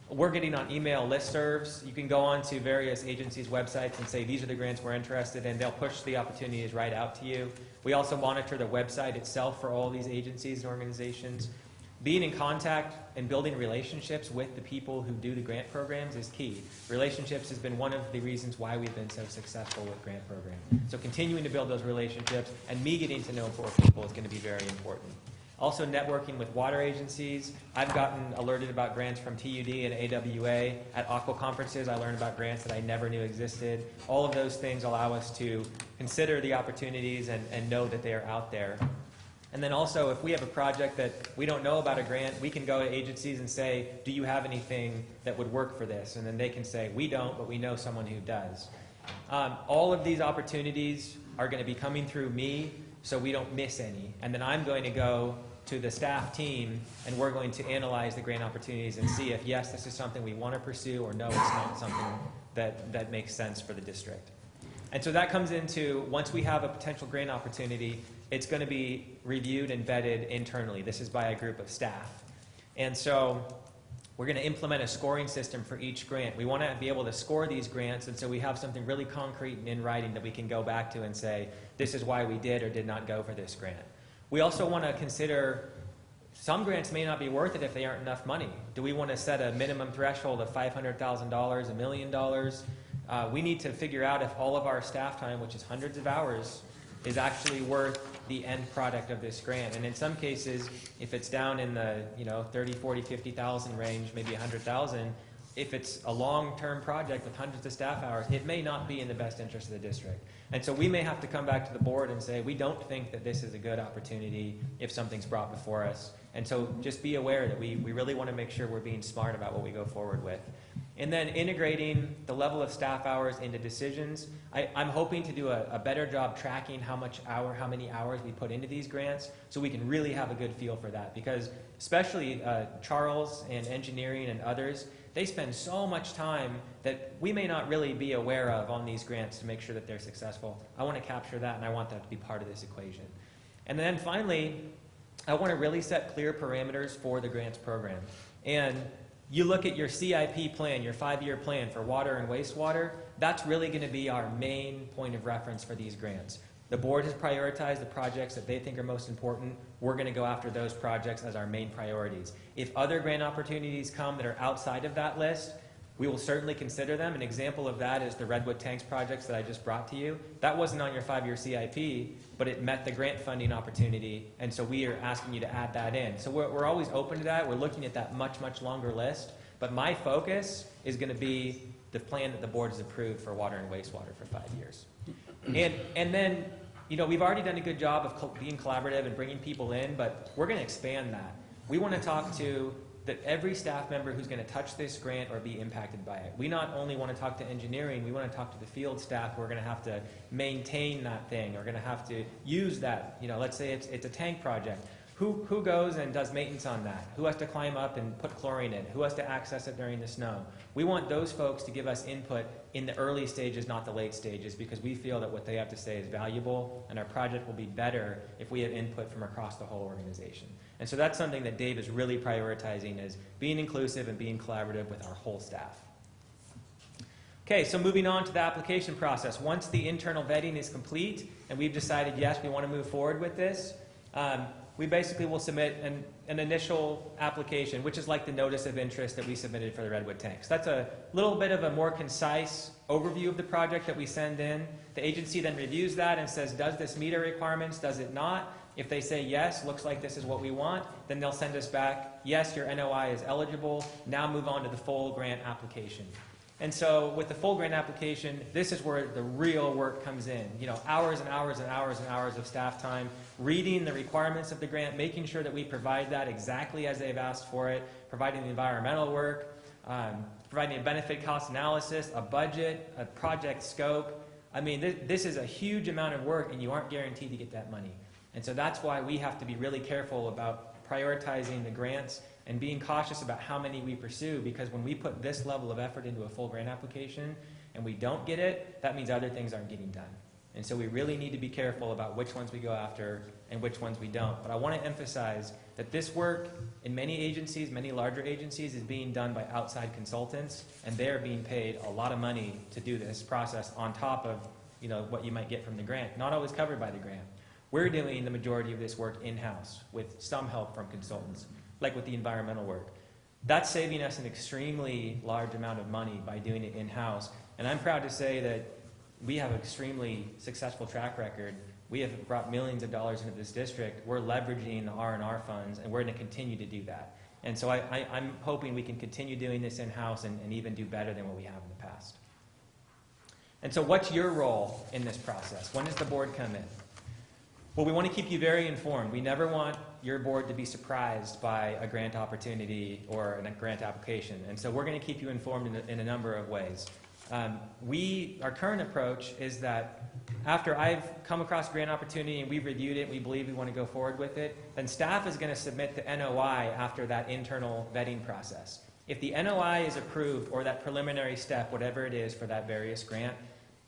We're getting on email listservs. You can go on to various agencies' websites and say, these are the grants we're interested in. They'll push the opportunities right out to you. We also monitor the website itself for all these agencies and organizations. Being in contact and building relationships with the people who do the grant programs is key. Relationships has been one of the reasons why we've been so successful with grant programs. So continuing to build those relationships and me getting to know more people is going to be very important. Also networking with water agencies. I've gotten alerted about grants from TUD and AWA. At aqua conferences, I learned about grants that I never knew existed. All of those things allow us to consider the opportunities and know that they are out there. And then also, if we have a project that we don't know about a grant, we can go to agencies and say, do you have anything that would work for this? And then they can say, we don't, but we know someone who does. All of these opportunities are going to be coming through me, so we don't miss any. And then I'm going to go to the staff team, and we're going to analyze the grant opportunities and see if, yes, this is something we want to pursue, or no, it's not something that makes sense for the district. And so that comes into, once we have a potential grant opportunity, it's going to be reviewed and vetted internally. This is by a group of staff. And so we're going to implement a scoring system for each grant. We want to be able to score these grants, and so we have something really concrete and in writing that we can go back to and say, this is why we did or did not go for this grant. We also want to consider some grants may not be worth it if they aren't enough money. Do we want to set a minimum threshold of $500,000, $1 million? We need to figure out if all of our staff time, which is hundreds of hours, is actually worth the end product of this grant. And in some cases, if it's down in the 30, 40, 50,000 range, maybe 100,000, if it's a long-term project with hundreds of staff hours, it may not be in the best interest of the district. And so we may have to come back to the board and say, we don't think that this is a good opportunity if something's brought before us. And so just be aware that we really want to make sure we're being smart about what we go forward with. And then integrating the level of staff hours into decisions. I'm hoping to do a better job tracking how many hours we put into these grants, so we can really have a good feel for that. Because especially Charles and engineering and others, they spend so much time that we may not really be aware of on these grants to make sure that they're successful. I want to capture that, and I want that to be part of this equation. And then finally, I want to really set clear parameters for the grants program. And you look at your CIP plan, your 5-year plan for water and wastewater, that's really going to be our main point of reference for these grants. The board has prioritized the projects that they think are most important. We're going to go after those projects as our main priorities. If other grant opportunities come that are outside of that list, we will certainly consider them. An example of that is the Redwood Tanks projects that I just brought to you. That wasn't on your 5-year CIP, but it met the grant funding opportunity, and so we are asking you to add that in. So we're always open to that. We're looking at that much, much longer list, but my focus is going to be the plan that the board has approved for water and wastewater for 5 years. And then, you know, we've already done a good job of being collaborative and bringing people in, but we're going to expand that. We want to talk to every staff member who's going to touch this grant or be impacted by it. We not only want to talk to engineering, we want to talk to the field staff who are going to have to maintain that thing, or going to have to use that. You know, let's say it's a tank project. Who goes and does maintenance on that? Who has to climb up and put chlorine in? Who has to access it during the snow? We want those folks to give us input in the early stages, not the late stages, because we feel that what they have to say is valuable, and our project will be better if we have input from across the whole organization. And so that's something that Dave is really prioritizing, is being inclusive and being collaborative with our whole staff. Okay, so moving on to the application process. Once the internal vetting is complete and we've decided, yes, we want to move forward with this, we basically will submit an initial application, which is like the notice of interest that we submitted for the Redwood tanks. That's a little bit of a more concise overview of the project that we send in. The agency then reviews that and says, does this meet our requirements? Does it not? If they say yes, looks like this is what we want, then they'll send us back, yes, your NOI is eligible, now move on to the full grant application. And so with the full grant application, this is where the real work comes in. You know, hours and hours and hours and hours of staff time, reading the requirements of the grant, making sure that we provide that exactly as they've asked for it, providing the environmental work, providing a benefit cost analysis, a budget, a project scope. I mean, this is a huge amount of work, and you aren't guaranteed to get that money. And so that's why we have to be really careful about prioritizing the grants and being cautious about how many we pursue, because when we put this level of effort into a full grant application and we don't get it, that means other things aren't getting done. And so we really need to be careful about which ones we go after and which ones we don't. But I want to emphasize that this work in many agencies, many larger agencies, is being done by outside consultants, and they're being paid a lot of money to do this process on top of, you know, what you might get from the grant. Not always covered by the grant. We're doing the majority of this work in-house with some help from consultants, like with the environmental work. That's saving us an extremely large amount of money by doing it in-house. And I'm proud to say that we have an extremely successful track record. We have brought millions of dollars into this district. We're leveraging the R&R funds, and we're going to continue to do that. And so I'm hoping we can continue doing this in-house and even do better than what we have in the past. And so what's your role in this process? When does the board come in? Well, we want to keep you very informed. We never want your board to be surprised by a grant opportunity or a grant application. And so we're going to keep you informed in a number of ways. Our current approach is that after I've come across a grant opportunity and we've reviewed it, we believe we want to go forward with it, then staff is going to submit the NOI after that internal vetting process. If the NOI is approved, or that preliminary step, whatever it is for that various grant,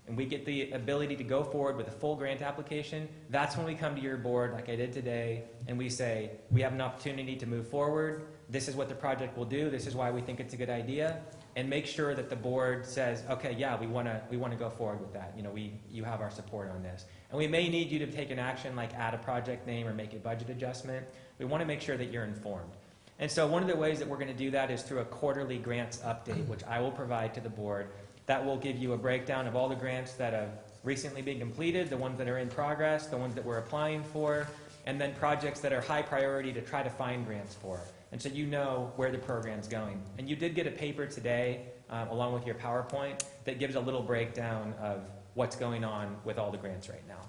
and we get the ability to go forward with a full grant application, that's when we come to your board, like I did today, and we say, we have an opportunity to move forward. This is what the project will do. This is why we think it's a good idea. And make sure that the board says, okay, yeah, we want to go forward with that. You know, you have our support on this. And we may need you to take an action like add a project name or make a budget adjustment. We want to make sure that you're informed. And so one of the ways that we're going to do that is through a quarterly grants update, which I will provide to the board. That will give you a breakdown of all the grants that have recently been completed, the ones that are in progress, the ones that we're applying for, and then projects that are high priority to try to find grants for. And so you know where the program's going. And you did get a paper today, along with your PowerPoint, that gives a little breakdown of what's going on with all the grants right now.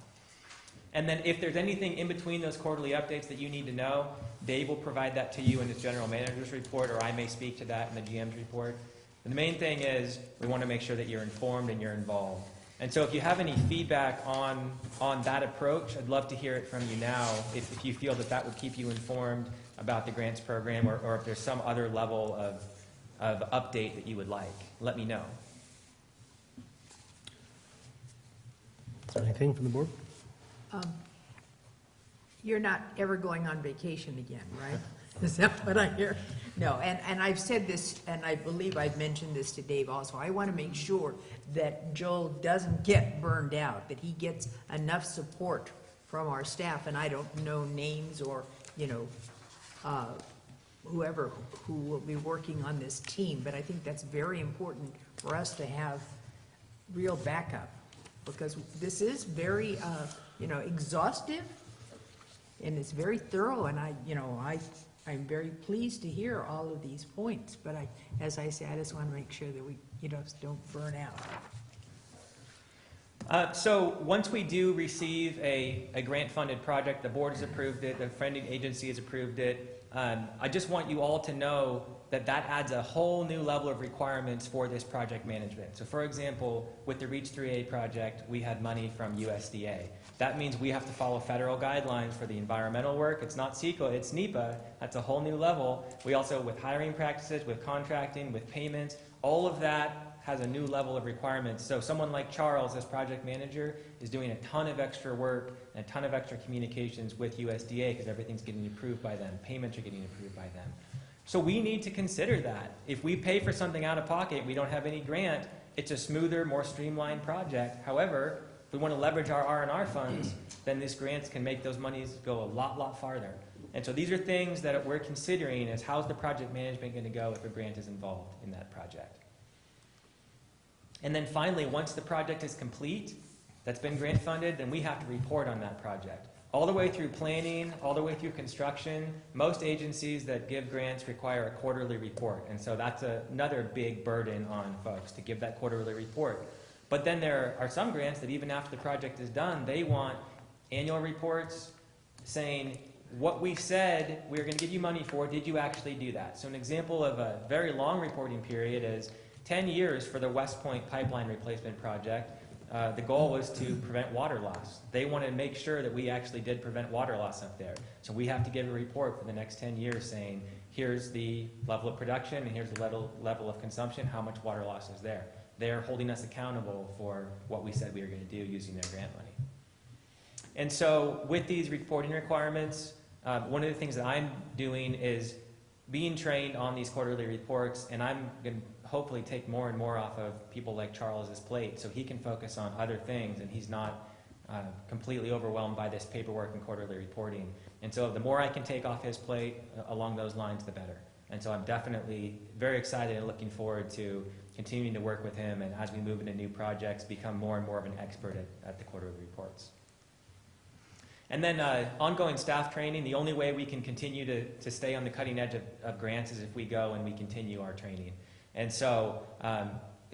And then if there's anything in between those quarterly updates that you need to know, Dave will provide that to you in his general manager's report, or I may speak to that in the GM's report. And the main thing is we want to make sure that you're informed and you're involved. And so if you have any feedback on that approach, I'd love to hear it from you now, if you feel that that would keep you informed about the grants program, or if there's some other level of update that you would like, let me know. Is there anything from the board? You're not ever going on vacation again, right? Is that what I hear? No, and I've said this, and I believe I've mentioned this to Dave also. I want to make sure that Joel doesn't get burned out, that he gets enough support from our staff, and I don't know names or, whoever who will be working on this team, but I think that's very important for us to have real backup, because this is very, exhaustive, and it's very thorough, and I'm very pleased to hear all of these points, but as I say, I just want to make sure that we, don't burn out. So once we do receive a grant-funded project, the board has approved it, the funding agency has approved it, I just want you all to know that adds a whole new level of requirements for this project management. So for example, with the REACH 3A project, we had money from USDA. That means we have to follow federal guidelines for the environmental work. It's not CEQA, it's NEPA. That's a whole new level. We also, with hiring practices, with contracting, with payments, all of that has a new level of requirements. So someone like Charles, as project manager, is doing a ton of extra work and a ton of extra communications with USDA because everything's getting approved by them. Payments are getting approved by them. So we need to consider that. If we pay for something out of pocket, we don't have any grant, it's a smoother, more streamlined project. However, if we want to leverage our R&R funds, then these grants can make those monies go a lot farther. And so these are things that we're considering as how's the project management going to go if a grant is involved in that project. And then finally, once the project is complete, that's been grant funded, then we have to report on that project. All the way through planning, all the way through construction, most agencies that give grants require a quarterly report. And so that's another big burden on folks to give that quarterly report. But then there are some grants that even after the project is done, they want annual reports saying, what we said we were going to give you money for, did you actually do that? So an example of a very long reporting period is 10 years for the West Point pipeline replacement project. The goal was to prevent water loss. They wanted to make sure that we actually did prevent water loss up there. So we have to give a report for the next 10 years saying, here's the level of production and here's the level of consumption, how much water loss is there. They're holding us accountable for what we said we were going to do using their grant money. And so with these reporting requirements, one of the things that I'm doing is being trained on these quarterly reports, and I'm going to hopefully take more and more off of people like Charles's plate so he can focus on other things and he's not completely overwhelmed by this paperwork and quarterly reporting. And so the more I can take off his plate along those lines, the better. And so I'm definitely very excited and looking forward to continuing to work with him and as we move into new projects, become more and more of an expert at the quarterly reports. And then ongoing staff training. The only way we can continue to stay on the cutting edge of grants is if we go and we continue our training. And so a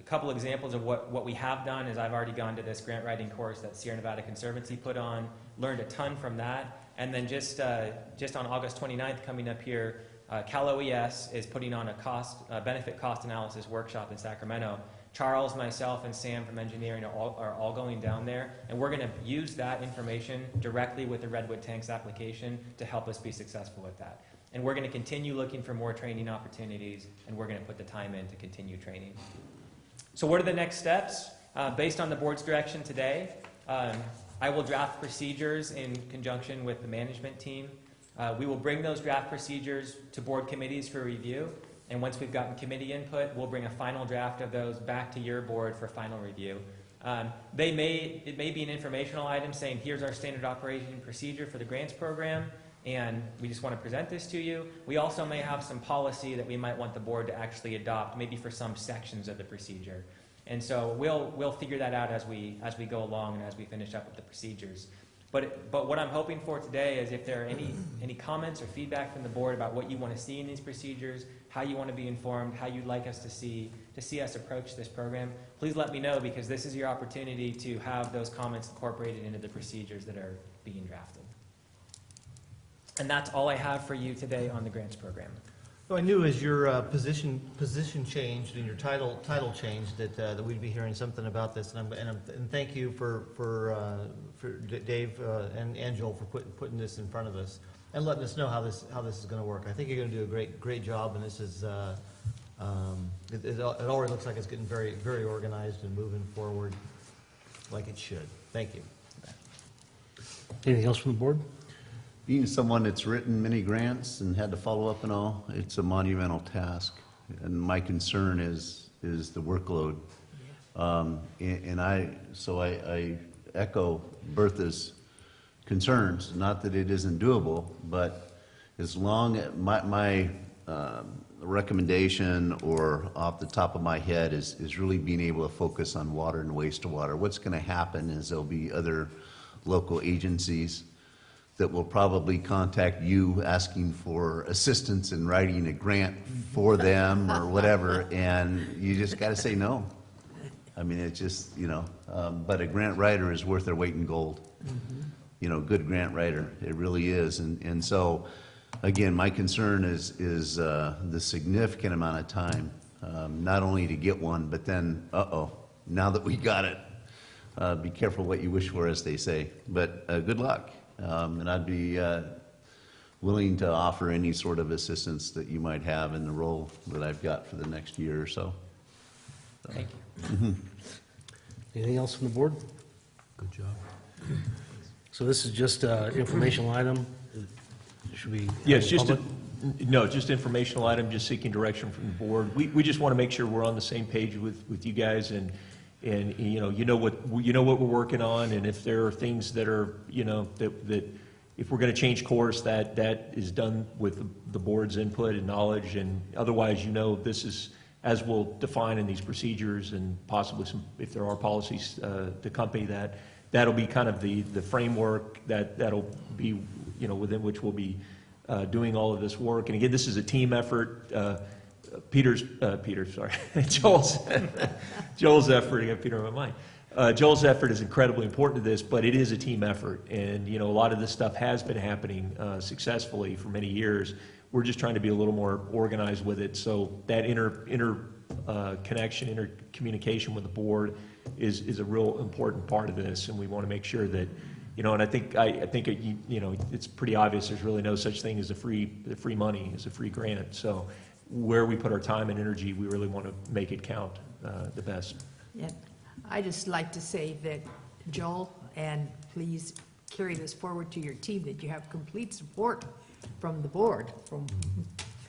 couple examples of what we have done is I've already gone to this grant writing course that Sierra Nevada Conservancy put on, learned a ton from that. And then just on August 29th coming up here, Cal OES is putting on a benefit cost analysis workshop in Sacramento. Charles, myself, and Sam from engineering are all going down there, and we're going to use that information directly with the Redwood Tanks application to help us be successful with that. And we're going to continue looking for more training opportunities, and we're going to put the time in to continue training. So what are the next steps? Based on the board's direction today, I will draft procedures in conjunction with the management team. We will bring those draft procedures to board committees for review. And once we've gotten committee input, we'll bring a final draft of those back to your board for final review. It may be an informational item saying, here's our standard operating procedure for the grants program, and we just want to present this to you. We also may have some policy that we might want the board to actually adopt, maybe for some sections of the procedure. And so we'll figure that out as we go along and as we finish up with the procedures. But what I'm hoping for today is if there are any comments or feedback from the board about what you want to see in these procedures, how you want to be informed, how you'd like us to see us approach this program, please let me know, because this is your opportunity to have those comments incorporated into the procedures that are being drafted. And that's all I have for you today on the grants program. So I knew as your position changed and your title changed that we'd be hearing something about this, and thank you for Dave and Joel for putting this in front of us and letting us know how this is going to work. I think you're going to do a great job, and this is It already looks like it's getting very, very organized and moving forward like it should. Thank you. Anything else from the board? Being someone that's written many grants and had to follow up and all, it's a monumental task. And my concern is the workload. And I echo Bertha's concerns, not that it isn't doable, but as long, my recommendation or off the top of my head is really being able to focus on water and wastewater. What's going to happen is there'll be other local agencies that will probably contact you asking for assistance in writing a grant for them or whatever, and you just got to say no. I mean, it's just, but a grant writer is worth their weight in gold. Good grant writer, it really is. And so, again, my concern is the significant amount of time, not only to get one, but then, now that we got it, be careful what you wish for, as they say. But good luck. And I'd be willing to offer any sort of assistance that you might have in the role that I've got for the next year or so. Thank you. Anything else from the board? Good job. So this is just an informational item. Should we? Yeah, it's just, public? no, just informational item, just seeking direction from the board. We just want to make sure we're on the same page with you guys, and you know what we're working on, and if there are things that are, that if we're going to change course, that is done with the board's input and knowledge, and otherwise, this is, as we'll define in these procedures, and possibly some, if there are policies to accompany that, that'll be kind of the framework that'll be, within which we'll be doing all of this work. And again, this is a team effort. Joel's effort, I got Peter on my mind. Joel's effort is incredibly important to this, but it is a team effort. And, a lot of this stuff has been happening successfully for many years. We're just trying to be a little more organized with it. So that connection, intercommunication with the board is a real important part of this. And we want to make sure that, and I think it's pretty obvious there's really no such thing as the free money, as a free grant. So where we put our time and energy, we really want to make it count the best. Yeah, I just like to say that, Joel, and please carry this forward to your team, that you have complete support from the board, from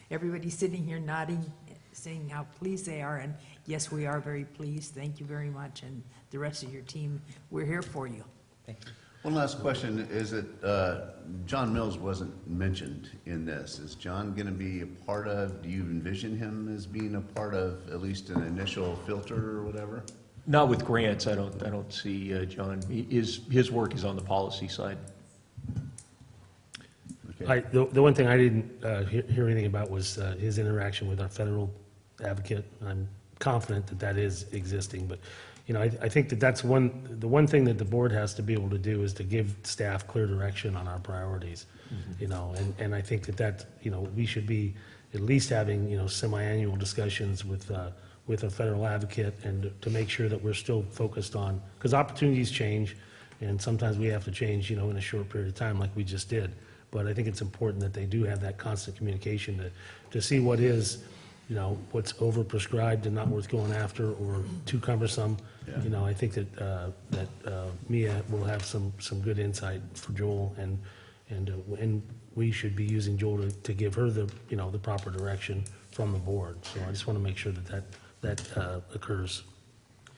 everybody sitting here nodding, saying how pleased they are, and yes, we are very pleased, thank you very much, and the rest of your team, we're here for you. Thank you. One last question, is it, John Mills wasn't mentioned in this. Is John going to be a part of, do you envision him as being a part of at least an initial filter or whatever? Not with grants, I don't see John. His work is on the policy side. Okay. The one thing I didn't hear anything about was his interaction with our federal advocate. I'm confident that is existing, but I think that's the one thing that the board has to be able to do is to give staff clear direction on our priorities. And I think that we should be at least having semi-annual discussions with a federal advocate, and to make sure that we're still focused on, because opportunities change, and sometimes we have to change in a short period of time, like we just did. But I think it's important that they do have that constant communication to see what is, what's overprescribed and not worth going after, or too cumbersome. Yeah. I think that Mia will have some good insight for Joel, and we should be using Joel to give her the proper direction from the board. So I just want to make sure that occurs.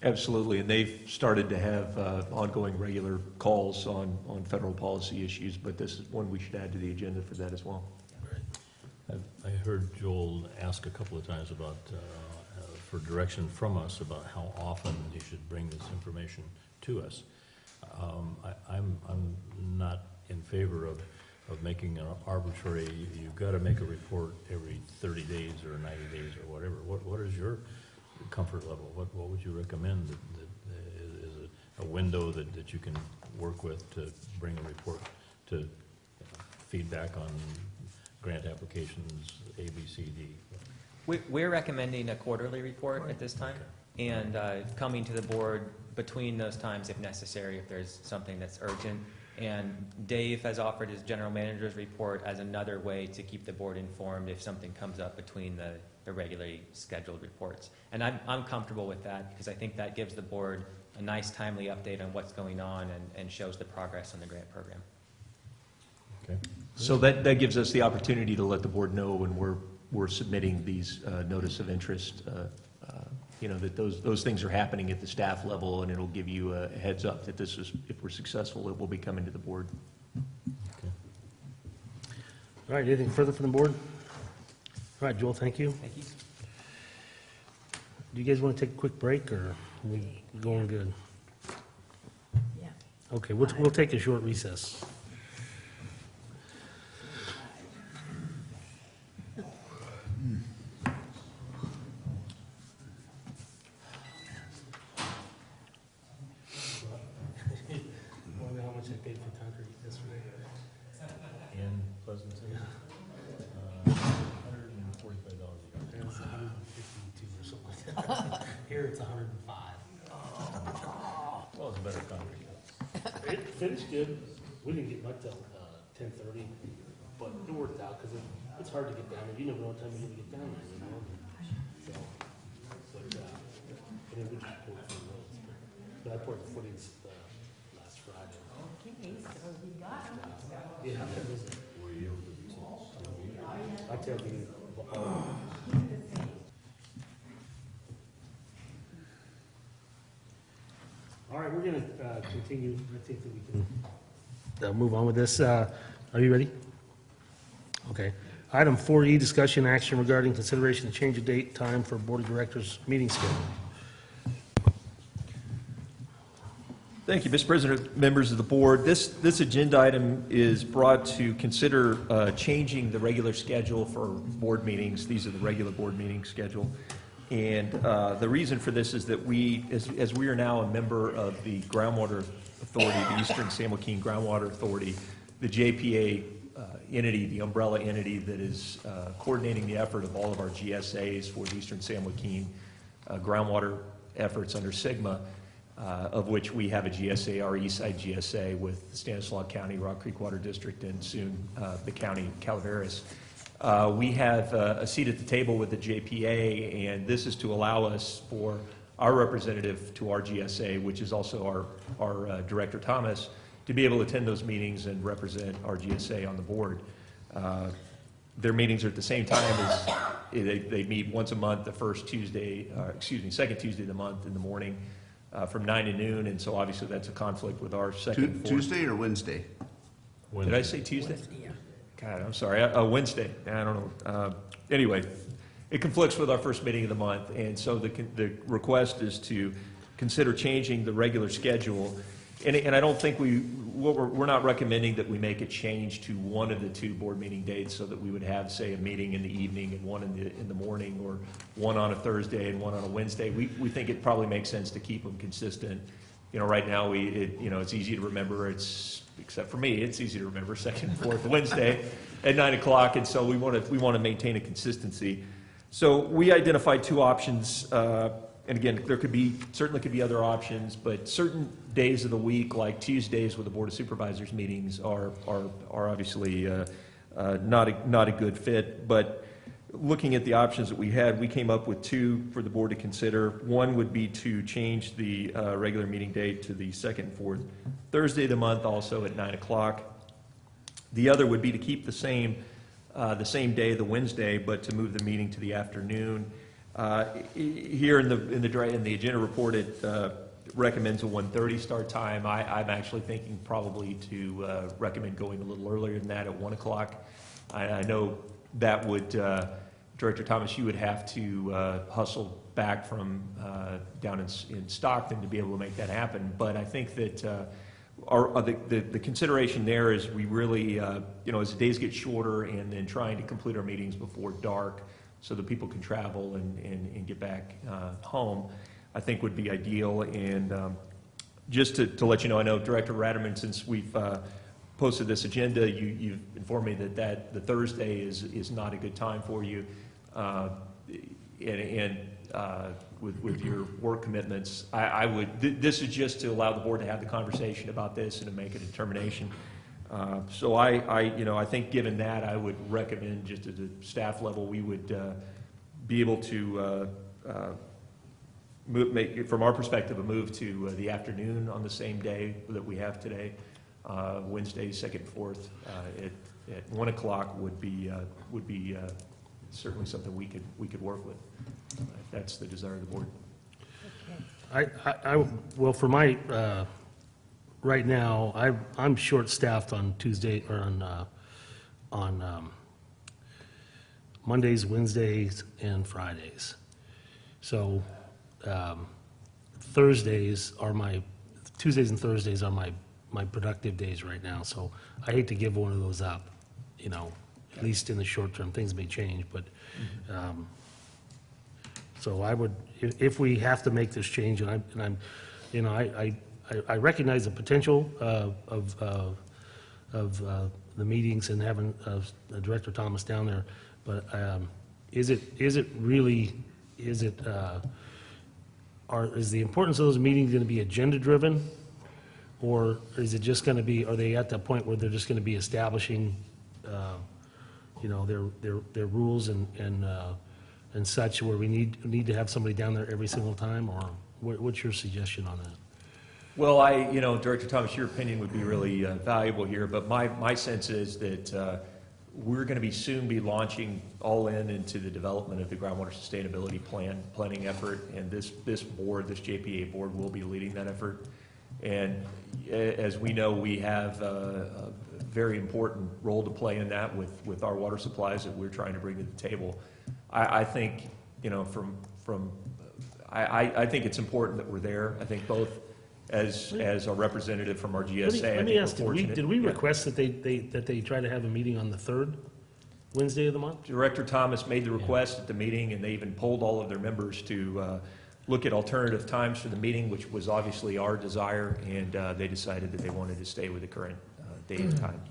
Absolutely, and they've started to have ongoing regular calls on federal policy issues, but this is one we should add to the agenda for that as well. I heard Joel ask a couple of times about, for direction from us about how often he should bring this information to us. I'm not in favor of making an arbitrary, you've got to make a report every 30 days or 90 days or whatever. What is your comfort level? What would you recommend? Is it a window that you can work with to bring a report to feedback on grant applications, A, B, C, D? We're recommending a quarterly report at this time, and coming to the board between those times if necessary, if there's something that's urgent. And Dave has offered his general manager's report as another way to keep the board informed if something comes up between the regularly scheduled reports. And I'm comfortable with that because I think that gives the board a nice timely update on what's going on and shows the progress on the grant program. Okay. So that gives us the opportunity to let the board know when we're submitting these notice of interest, that those things are happening at the staff level, and it'll give you a heads up that this is, if we're successful, it will be coming to the board. All right, anything further from the board? All right, Joel, thank you. Thank you. Do you guys want to take a quick break, or are we going good? Yeah. Okay, we'll take a short recess. Wonder how much I paid for concrete yesterday? In Pleasanton, $145 a yard. It's 152 or something like that. Here it's 105. Well, it's a better concrete. It finished good. We didn't get much till 10:30, but it worked out because it's hard to get down there. You never know what time you're gonna get down there, you know? So, but, and then we just poured for the roads. But I poured the footings last Friday. Yeah, that was it. I tell you, all right, we're gonna continue. I think that we can move on with this. Are you ready? Okay. Item 4E, discussion action regarding consideration to change the date, time for Board of Directors meeting schedule. Thank you, Mr. President, members of the board. This agenda item is brought to consider changing the regular schedule for board meetings. These are the regular board meeting schedule. And the reason for this is that as we are now a member of the Groundwater Authority, the Eastern San Joaquin Groundwater Authority, the JPA entity, the umbrella entity that is coordinating the effort of all of our GSAs for the Eastern San Joaquin groundwater efforts under SGMA, of which we have a GSA, our Eastside GSA, with Stanislaus County, Rock Creek Water District, and soon the county, Calaveras. We have a seat at the table with the JPA, and this is to allow us for our representative to our GSA, which is also our Director Thomas, to be able to attend those meetings and represent our GSA on the board. Their meetings are at the same time as, they meet once a month, the second Tuesday of the month in the morning, from 9 to noon, and so obviously that's a conflict with our second and fourth. Tuesday or Wednesday? Did I say Tuesday? God, I'm sorry, Wednesday, I don't know. Anyway, it conflicts with our first meeting of the month, and so the request is to consider changing the regular schedule. And I don't think we're not recommending that we make a change to one of the two board meeting dates so that we would have, say, a meeting in the evening and one in the morning, or one on a Thursday and one on a Wednesday. We think it probably makes sense to keep them consistent. Right now it's easy to remember. Except for me, it's easy to remember second and fourth Wednesday at 9 o'clock, and so we want to maintain a consistency. So we identified two options. And again, certainly could be other options, but certain days of the week, like Tuesdays with the Board of Supervisors meetings, are obviously not a good fit. But looking at the options that we had, we came up with two for the board to consider. One would be to change the regular meeting date to the second and fourth Thursday of the month, also at 9 o'clock. The other would be to keep the same day, the Wednesday, but to move the meeting to the afternoon. Here in the agenda report, it recommends a 1:30 start time. I'm actually thinking probably to recommend going a little earlier than that, at 1 o'clock. I know that would, Director Thomas, you would have to hustle back from down in Stockton to be able to make that happen. But I think that the consideration there is we really, as the days get shorter, and then trying to complete our meetings before dark, so that people can travel and get back home, I think would be ideal. And just to let you know, I know Director Ratterman, since we've posted this agenda, you've informed me that the Thursday is not a good time for you. And with your work commitments, I would, this is just to allow the board to have the conversation about this and to make a determination. So I think given that, I would recommend just at the staff level, we would be able to make, from our perspective, a move to the afternoon on the same day that we have today, Wednesday, 2nd, 4th, at 1 o'clock would be certainly something we could work with, if that's the desire of the board. Well, for my, right now, I'm short-staffed on Tuesday, or on Mondays, Wednesdays, and Fridays. So Tuesdays and Thursdays are my productive days right now, so I hate to give one of those up, at least in the short term. Things may change, but, so I would, if we have to make this change, and I'm, I recognize the potential of the meetings and having Director Thomas down there, but is the importance of those meetings going to be agenda-driven? Or is it just going to be, are they at that point where they're just going to be establishing, their rules and such, where we need to have somebody down there every single time? Or what's your suggestion on that? Well, Director Thomas, your opinion would be really valuable here, but my sense is that we're going to soon be launching all into the development of the groundwater sustainability planning effort, and this board, this JPA board, will be leading that effort. And as we know, we have a very important role to play in that with our water supplies that we're trying to bring to the table. I think, I think it's important that we're there. I think both as a representative from our GSA. Let me ask, did we Yeah. request that they try to have a meeting on the 3rd Wednesday of the month? Director Thomas made the request at the meeting, and they even polled all of their members to look at alternative times for the meeting, which was obviously our desire, and they decided that they wanted to stay with the current date and time,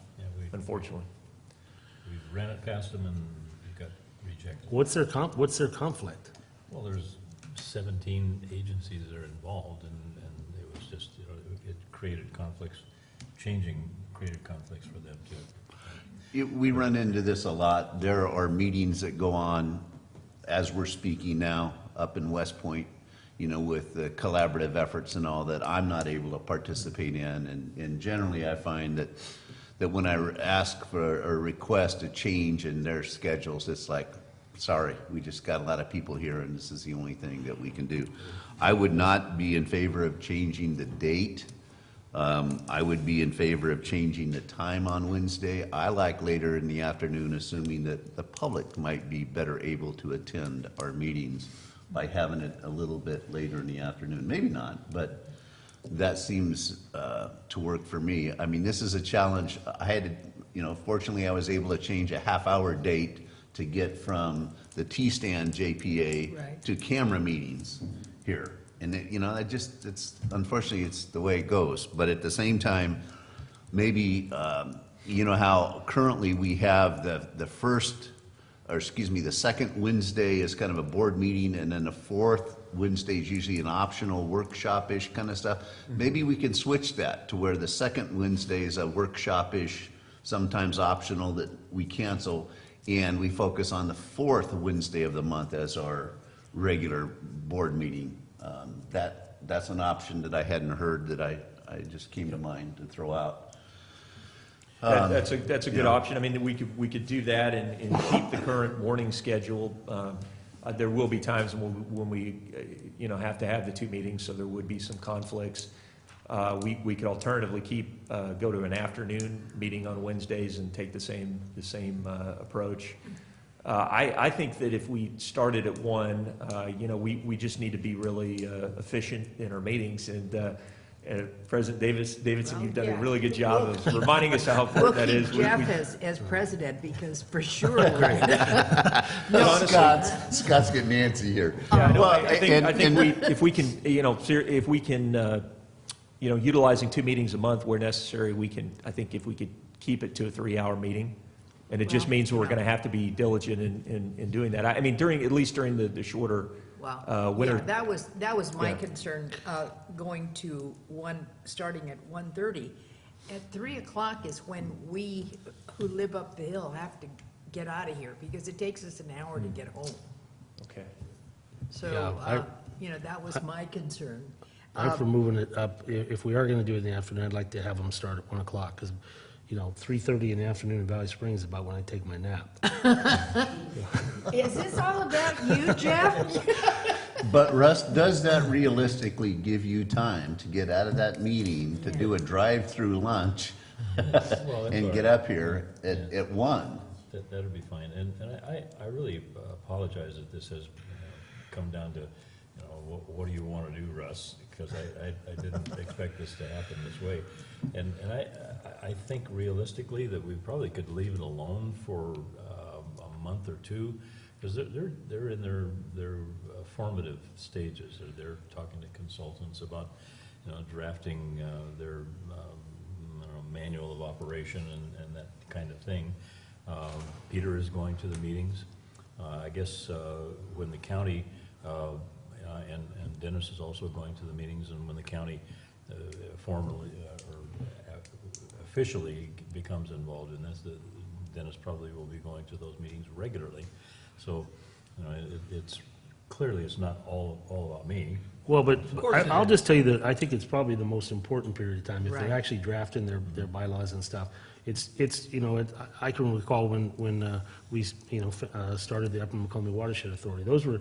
unfortunately. We ran it past them and it got rejected. What's their conflict? Well, there's 17 agencies that are involved, and it was just, it created conflicts, created conflicts for them too. We run into this a lot. There are meetings that go on as we're speaking now up in West Point, with the collaborative efforts and all that I'm not able to participate in. And generally I find that when I ask for or request a change in their schedules, it's like, sorry, we just got a lot of people here and this is the only thing that we can do. I would not be in favor of changing the date. I would be in favor of changing the time on Wednesday. I like later in the afternoon, assuming that the public might be better able to attend our meetings by having it a little bit later in the afternoon. Maybe not, but that seems to work for me. I mean, this is a challenge. I had to, fortunately I was able to change a half-hour date to get from the T-Stand JPA Right. to camera meetings here. And it's unfortunately it's the way it goes. But at the same time, maybe how currently we have the second Wednesday is kind of a board meeting, and then the fourth Wednesday is usually an optional workshop-ish kind of stuff. Maybe we can switch that to where the second Wednesday is a workshop-ish, sometimes optional, that we cancel, and we focus on the fourth Wednesday of the month as our regular board meeting. That's an option that I hadn't heard that I just came to mind to throw out. That's a good option. I mean, we could do that and keep the current morning schedule. There will be times when we have to have the two meetings, so there would be some conflicts. We could alternatively go to an afternoon meeting on Wednesdays and take the same approach. I think that if we started at 1, we just need to be really efficient in our meetings, and President Davidson, you've done a really good job of reminding us how important that is. We'll keep Jeff as president, because for sure. Scott's getting antsy here. Yeah, no, Well, I think if we can, utilizing 2 meetings a month where necessary, I think if we could keep it to a 3-hour meeting, and it just means we're going to have to be diligent in doing that. I mean, at least during the shorter Well, winter. yeah, that was my Yeah. concern, going to starting at 1:30. At 3 o'clock is when we who live up the hill have to get out of here, because it takes us an hour to get home. Okay. So, Yeah, that was my concern. I'm for moving it up. If we are going to do it in the afternoon, I'd like to have them start at 1 o'clock, because, 3:30 in the afternoon in Valley Springs is about when I take my nap. Is this all about you, Jeff? But Russ, does that realistically give you time to get out of that meeting, to do a drive-through lunch, Well, that's and all get right. up here at 1? That'd be fine, and I really apologize that this has come down to, what do you want to do, Russ? Because I didn't expect this to happen this way. And I think realistically that we probably could leave it alone for a month or two, because they're in their formative stages. They're talking to consultants about, drafting their manual of operation and that kind of thing. Peter is going to the meetings. I guess when the county, and Dennis is also going to the meetings, and when the county formally or officially becomes involved in this, Dennis probably will be going to those meetings regularly. So, it's clearly it's not all about me. Well, but course it I'll is. just tell you that I think it's probably the most important period of time, if Right. they're actually drafting their bylaws and stuff. I can recall when we, started the Upper McCombie Watershed Authority. Those were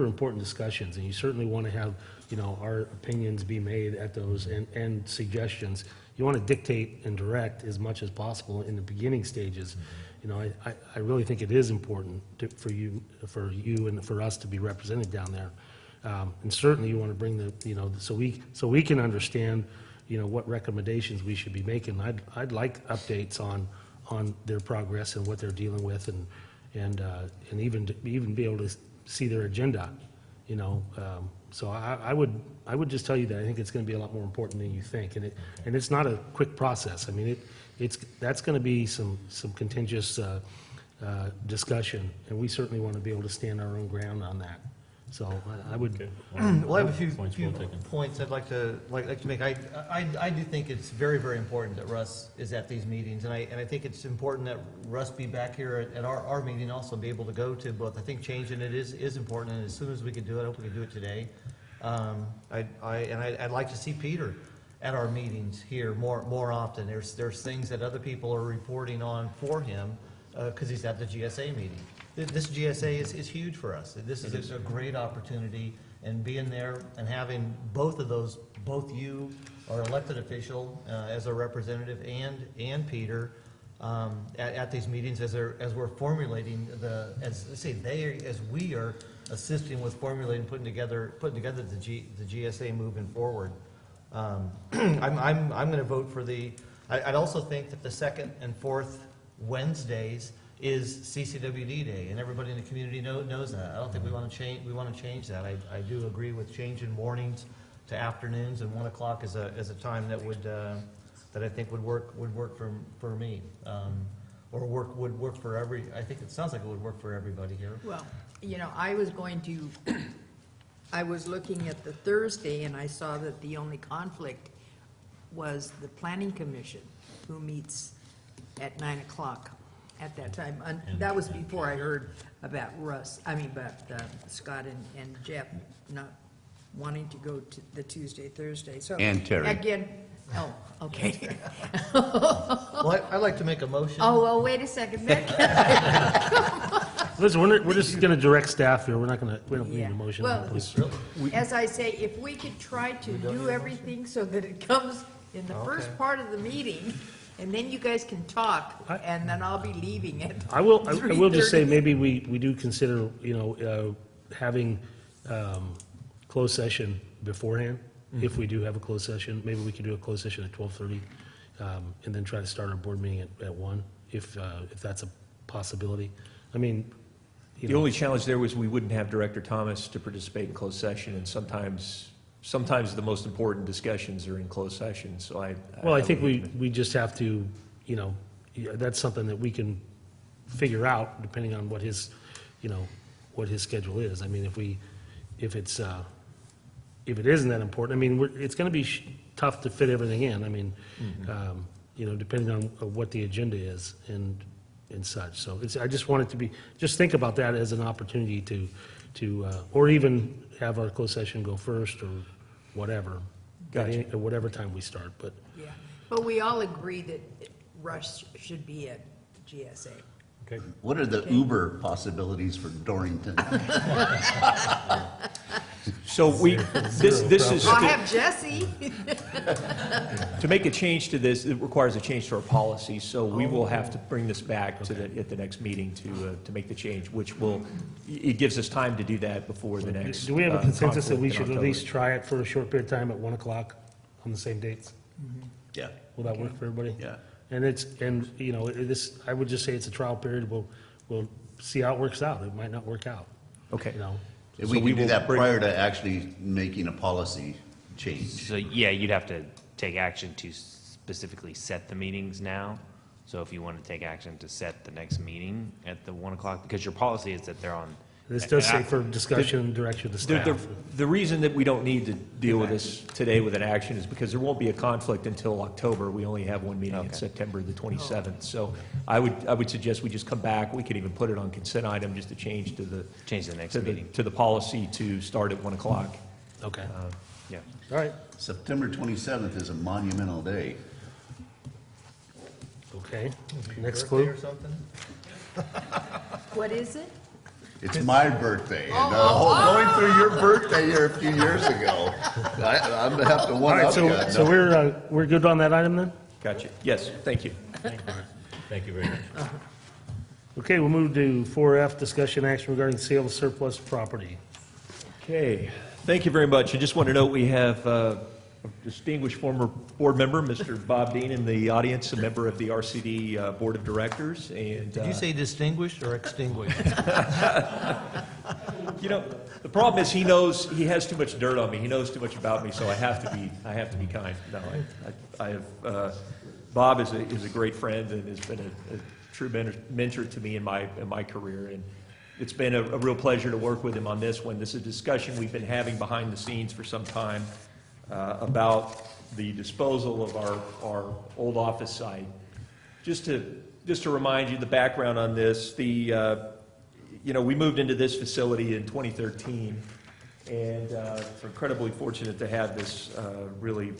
important discussions, and you certainly want to have, our opinions be made at those, and suggestions. You want to dictate and direct as much as possible in the beginning stages. I really think it is important for you and for us to be represented down there. And certainly you want to bring so we can understand, what recommendations we should be making. I'd like updates on their progress and what they're dealing with, and even be able to see their agenda, So I would just tell you that I think it's going to be a lot more important than you think, and it's not a quick process. I mean, that's going to be some contentious discussion, and we certainly want to be able to stand our own ground on that. So I would. Okay. Well, I have a few Points well taken. points I'd like to make. I do think it's very, very important that Russ is at these meetings, and I think it's important that Russ be back here at our meeting also, be able to go to both. I think changing it is important, and as soon as we can do it, I hope we can do it today. I'd like to see Peter at our meetings here more often. There's things that other people are reporting on for him, because he's at the GSA meeting. This GSA is huge for us. This is a great opportunity, and being there and having both you, our elected official, as a representative, and Peter, at these meetings as we're formulating as we are assisting with formulating, putting together the GSA moving forward. I'm going to vote for I'd also think that the second and fourth Wednesdays is CCWD Day, and everybody in the community knows that. I don't think we want to change that. I do agree with changing mornings to afternoons, and 1 o'clock is a time that I think would work for me, or would work for I think it sounds like it would work for everybody here. Well, I was looking at the Thursday, and I saw that the only conflict was the Planning Commission, who meets at 9 o'clock at that time. And that was before I heard about Scott and Jeff not wanting to go to the Tuesday, Thursday. So And Terry. again, okay. Well, I'd like to make a motion. Oh, well, wait a second. Listen, we're just going to direct staff here. We don't need Yeah. a motion. Well, please. as I say, if we could try to do everything so that it comes in the first Okay. part of the meeting, and then you guys can talk, and then I'll be leaving it. I will just say, 3:30. maybe we do consider, having closed session beforehand. If we do have a closed session, maybe we could do a closed session at 12:30, and then try to start our board meeting at 1, if that's a possibility. I mean, The only challenge there was we wouldn't have Director Thomas to participate in closed session, and sometimes the most important discussions are in closed session, so I think we just have to, that's something that we can figure out depending on what his schedule is. I mean, if it isn't that important. I mean, it's going to be tough to fit everything in. I mean, you know, depending on what the agenda is and such. So I just want it to be, just think about that as an opportunity to or even have our closed session go first or whatever. Gotcha. At whatever time we start, but. Yeah, but we all agree that Rush should be at GSA. Okay. What are the Uber possibilities for Dorrington? So this is, I'll have Jesse. to make a change to this, it requires a change to our policy, so we will have to bring this back to at the next meeting to make the change, which will, it gives us time to do that before the next. Do we have a consensus that we conflict in should at least October. try it for a short period of time at 1 o'clock on the same dates? Yeah, Will that work for everybody? yeah. And you know, I would just say it's a trial period. We'll see how it works out. It might not work out, Okay. you know? If So we we can do will that bring- prior to actually making a policy change. So, yeah, you'd have to take action to specifically set the meetings now. So if you want to take action to set the next meeting at the 1 o'clock, because your policy is that they're on. This does say for discussion and direction of the staff. The reason that we don't need to deal with this today with an action is because there won't be a conflict until October. We only have one meeting in Okay. September the 27th. So I would suggest we just come back. We could even put it on consent item just to change to the. Change the next to meeting. To the policy to start at 1 o'clock. Okay, Yeah. all right, September 27th is a monumental day. okay. Next Birthday clue? or something? What is it? It's my birthday, and going through your birthday here a few years ago, I'm gonna have to All one right, up you. so we're good on that item then? Gotcha. Yes, thank you. Thank you very much. Okay, we'll move to 4F, discussion action regarding sale of surplus property. Okay, thank you very much. I just want to note we have a distinguished former board member, Mr. Bob Dean, in the audience, a member of the RCD Board of Directors, and. Did you say distinguished or extinguished? You know, the problem is he has too much dirt on me. He knows too much about me, so I have to be kind. No, I have, Bob is a great friend and has been a true mentor to me in my career. And it's been a real pleasure to work with him on this one. This is a discussion we've been having behind the scenes for some time about the disposal of our old office site. Just to remind you the background on this, you know, we moved into this facility in 2013, and we're incredibly fortunate to have this really,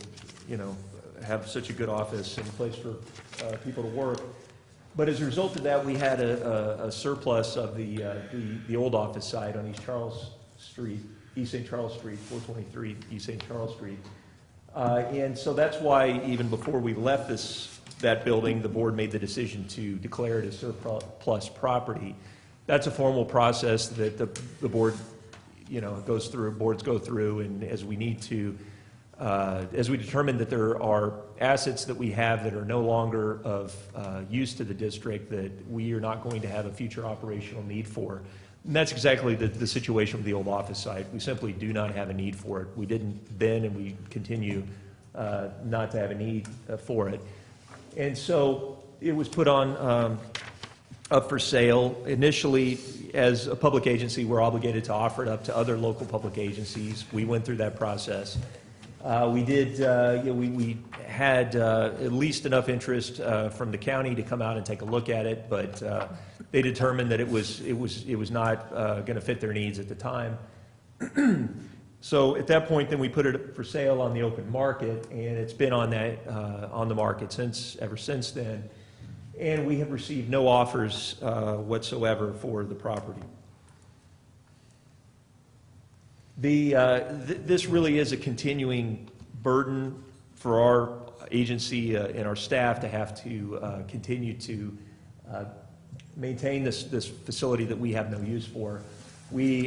you know, have such a good office and a place for people to work. But as a result of that, we had a surplus of the old office site on East St. Charles Street, 423 East St. Charles Street. And so that's why even before we left that building, the board made the decision to declare it as surplus property. That's a formal process that the board, you know, boards go through, and as we need to, as we determine that there are assets that we have that are no longer of use to the district that we are not going to have a future operational need for. And that's exactly the situation with the old office site. We simply do not have a need for it. We didn't then, and we continue not to have a need for it. And so it was put on up for sale. Initially, as a public agency, we're obligated to offer it up to other local public agencies. We went through that process. We did, we had at least enough interest from the county to come out and take a look at it, but they determined that it was not going to fit their needs at the time. So at that point, then we put it for sale on the open market, and it's been on the market ever since then. And we have received no offers whatsoever for the property. This really is a continuing burden for our agency and our staff to have to continue to maintain this facility that we have no use for.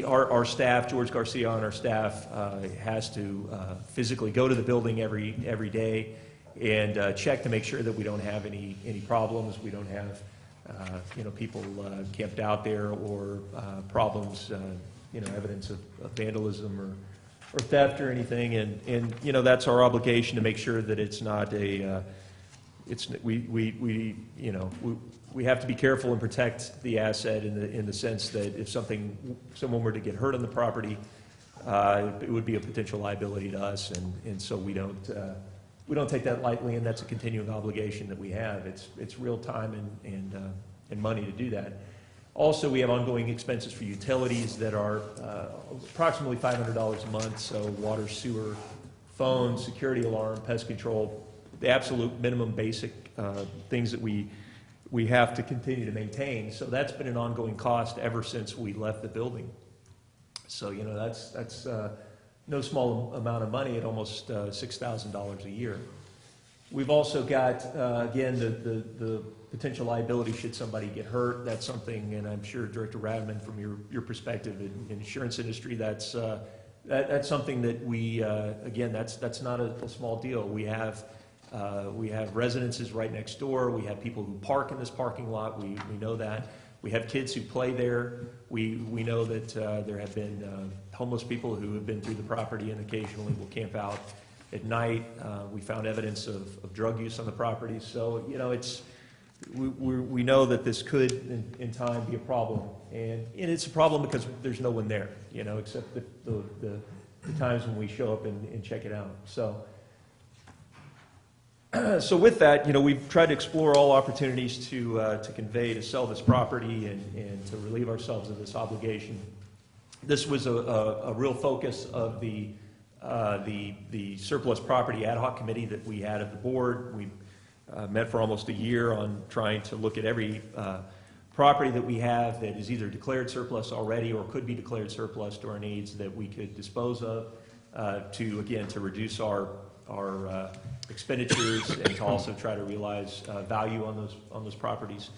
Our staff, George Garcia on our staff, has to physically go to the building every day and check to make sure that we don't have any problems. We don't have people camped out there or problems, evidence of vandalism or theft or anything. And that's our obligation to make sure that it's not we have to be careful and protect the asset in the sense that if someone were to get hurt on the property, it would be a potential liability to us, and so we don't take that lightly, and that's a continuing obligation that we have. It's real time and money to do that. Also, we have ongoing expenses for utilities that are approximately $500 a month, so water, sewer, phone, security alarm, pest control, the absolute minimum basic things that we have to continue to maintain. So that's been an ongoing cost ever since we left the building. So, you know, that's no small amount of money at almost $6,000 a year. We've also got, again, the potential liability should somebody get hurt. That's something, and I'm sure Director Radman, from your perspective in insurance industry, that's something that we, again, that's not a small deal. We have residences right next door. We have people who park in this parking lot. We know that. We have kids who play there. We know that there have been homeless people who have been through the property and occasionally will camp out at night. We found evidence of drug use on the property. So, you know, we know that this could, in time, be a problem. And it's a problem because there's no one there, you know, except the times when we show up and check it out. So with that, you know, we've tried to explore all opportunities to sell this property and to relieve ourselves of this obligation. This was a real focus of the surplus property ad hoc committee that we had at the board. We met for almost a year on trying to look at every property that we have that is either declared surplus already or could be declared surplus to our needs that we could dispose of to reduce our expenditures and to also try to realize value on those properties.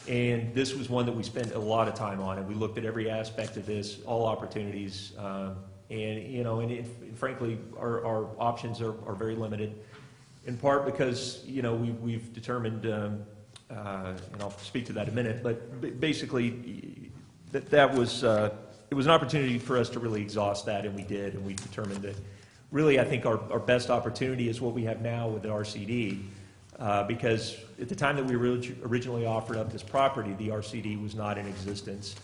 And this was one that we spent a lot of time on, and we looked at every aspect of this, all opportunities, and you know, frankly, our options are very limited, in part because, you know, we've determined, and I'll speak to that in a minute, but basically that was it was an opportunity for us to really exhaust that, and we did, and we determined that really I think our best opportunity is what we have now with the RCD, because at the time that we originally offered up this property, the RCD was not in existence.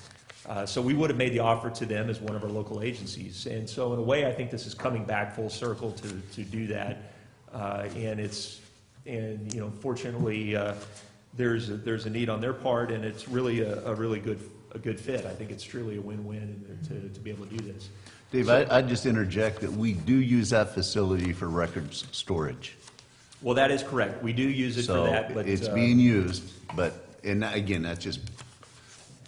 So we would have made the offer to them as one of our local agencies. And so in a way, I think this is coming back full circle to do that. And you know, fortunately, there's a need on their part, and it's really a really good fit. I think it's truly a win-win to be able to do this. Dave, I'd just interject that we do use that facility for records storage. Well, that is correct. We do use it for that, but it's being used, and again, that's just,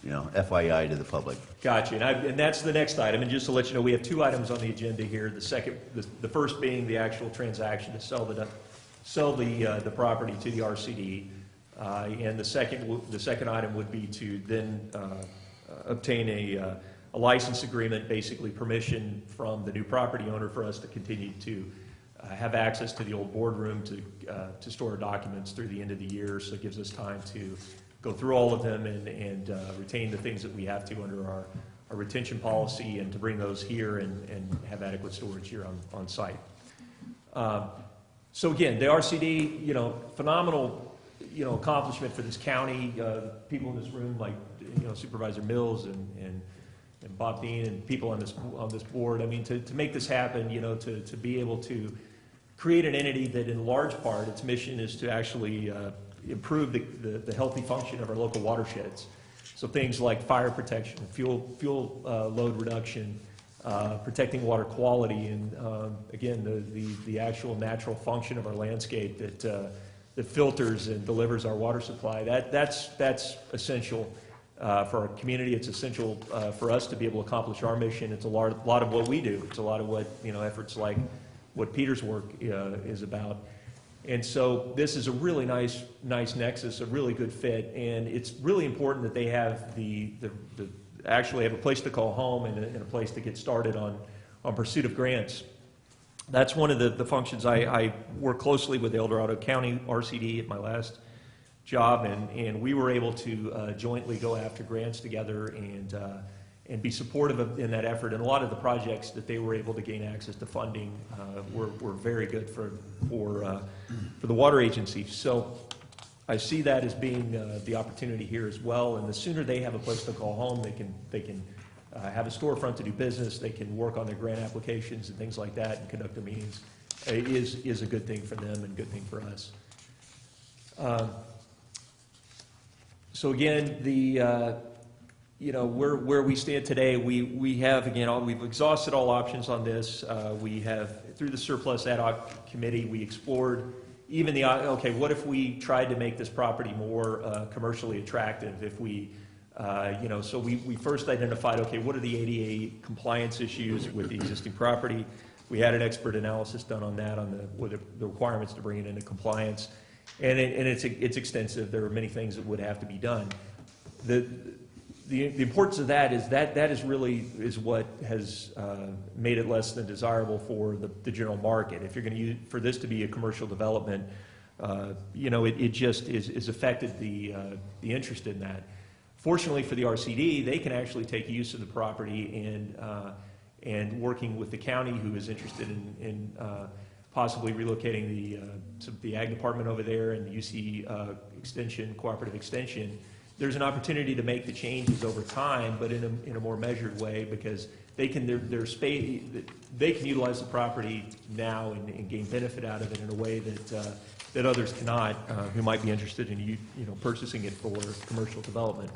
you know, FYI to the public. Gotcha, and that's the next item. And just to let you know, we have two items on the agenda here. The first being the actual transaction to sell the property to the RCD, and the second item would be to then obtain a license agreement, basically permission from the new property owner for us to continue to have access to the old boardroom to store documents through the end of the year. So it gives us time to go through all of them and retain the things that we have to under our retention policy, and to bring those here and have adequate storage here on site. So again, the RCD, you know, phenomenal, you know, accomplishment for this county. People in this room, like, you know, Supervisor Mills and Bob Dean and people on this board. I mean, to make this happen, you know, to be able to create an entity that, in large part, its mission is to actually improve the healthy function of our local watersheds. So things like fire protection, fuel load reduction, protecting water quality, and again, the actual natural function of our landscape that filters and delivers our water supply. That's essential for our community. It's essential for us to be able to accomplish our mission. It's a lot of what we do. It's a lot of what, you know, efforts like what Peter's work is about. And so this is a really nice nexus, a really good fit, and it's really important that they have actually have a place to call home and a place to get started on pursuit of grants. That's one of the functions. I work closely with the El Dorado County RCD at my last job, and we were able to jointly go after grants together and be supportive in that effort. And a lot of the projects that they were able to gain access to funding were very good for the water agency. So I see that as being the opportunity here as well. And the sooner they have a place to call home, they can have a storefront to do business, they can work on their grant applications and things like that and conduct their meetings, is a good thing for them and a good thing for us. So again, where we stand today, we have, again, we've exhausted all options on this. We have, through the surplus ad hoc committee, we explored even okay, what if we tried to make this property more commercially attractive? If we, so we first identified, okay, what are the ADA compliance issues with the existing property? We had an expert analysis done on that, on the requirements to bring it into compliance. And it's extensive. There are many things that would have to be done. The importance of that is really what has made it less than desirable for the general market. If you're going to use, for this to be a commercial development, it just is affected the interest in that. Fortunately for the RCD, they can actually take use of the property and working with the county, who is interested in possibly relocating the ag department over there and the UC extension, cooperative extension. There's an opportunity to make the changes over time, but in a more measured way, because they can utilize the property now and gain benefit out of it in a way that others cannot, who might be interested in purchasing it for commercial development.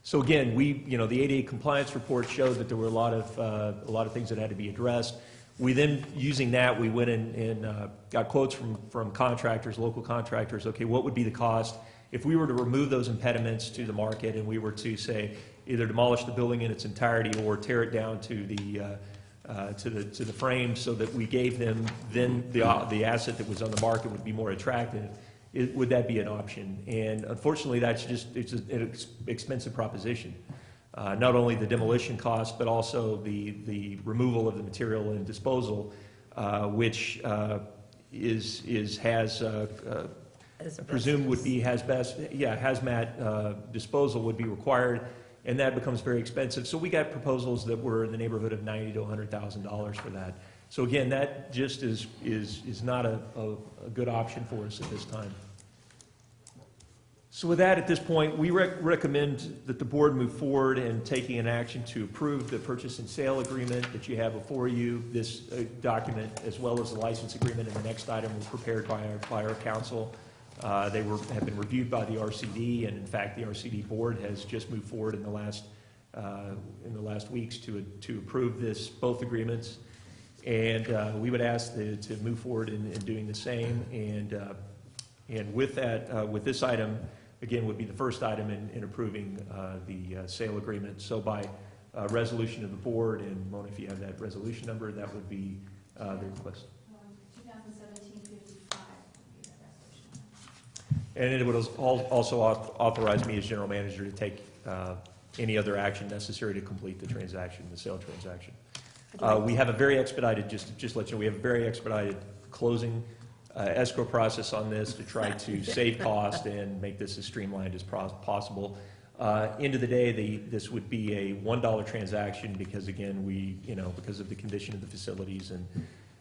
So again, the ADA compliance report showed that there were a lot of things that had to be addressed. We then, using that, we went and got quotes from contractors, local contractors. Okay, what would be the cost if we were to remove those impediments to the market and we were to, say, either demolish the building in its entirety or tear it down to the frame, so that we gave them then the asset that was on the market would be more attractive? Would that be an option? And unfortunately, it's an expensive proposition. Not only the demolition cost, but also the removal of the material and disposal, which presumed would be hazmat disposal would be required, and that becomes very expensive. So we got proposals that were in the neighborhood of $90,000 to $100,000 for that. So again, that just is not a good option for us at this time. So with that, at this point, we recommend that the board move forward in taking an action to approve the purchase and sale agreement that you have before you. This document, as well as the license agreement and the next item, was prepared by our council. They have been reviewed by the RCD, and in fact, the RCD board has just moved forward in the last weeks to approve both agreements. And we would ask to move forward in doing the same. And with that, with this item, again, would be the first item in approving the sale agreement. So by resolution of the board, and Mona, if you have that resolution number, that would be the request. 2017-55 would be the resolution. And it would also authorize me as general manager to take any other action necessary to complete the transaction, the sale transaction. We have a very expedited, just to let you know, we have a very expedited closing escrow process on this to try to save cost and make this as streamlined as possible. End of the day, this would be a $1 transaction because, again, because of the condition of the facilities and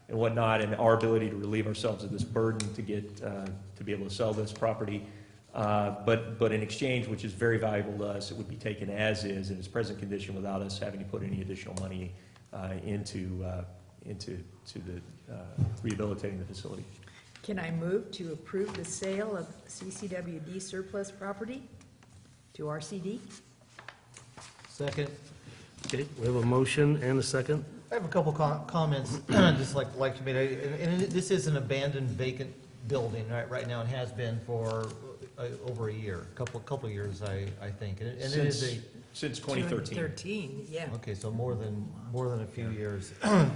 whatnot, and our ability to relieve ourselves of this burden to get to be able to sell this property. But in exchange, which is very valuable to us, it would be taken as is in its present condition without us having to put any additional money into the rehabilitating the facility. Can I move to approve the sale of CCWD surplus property to RCD? Second. Okay, we have a motion and a second. I have a couple comments just like to make. And this is an abandoned vacant building right now, and has been for over a year, couple of years, I think. And it is a Since 2013. 2013, yeah. Okay, so more than a few years. And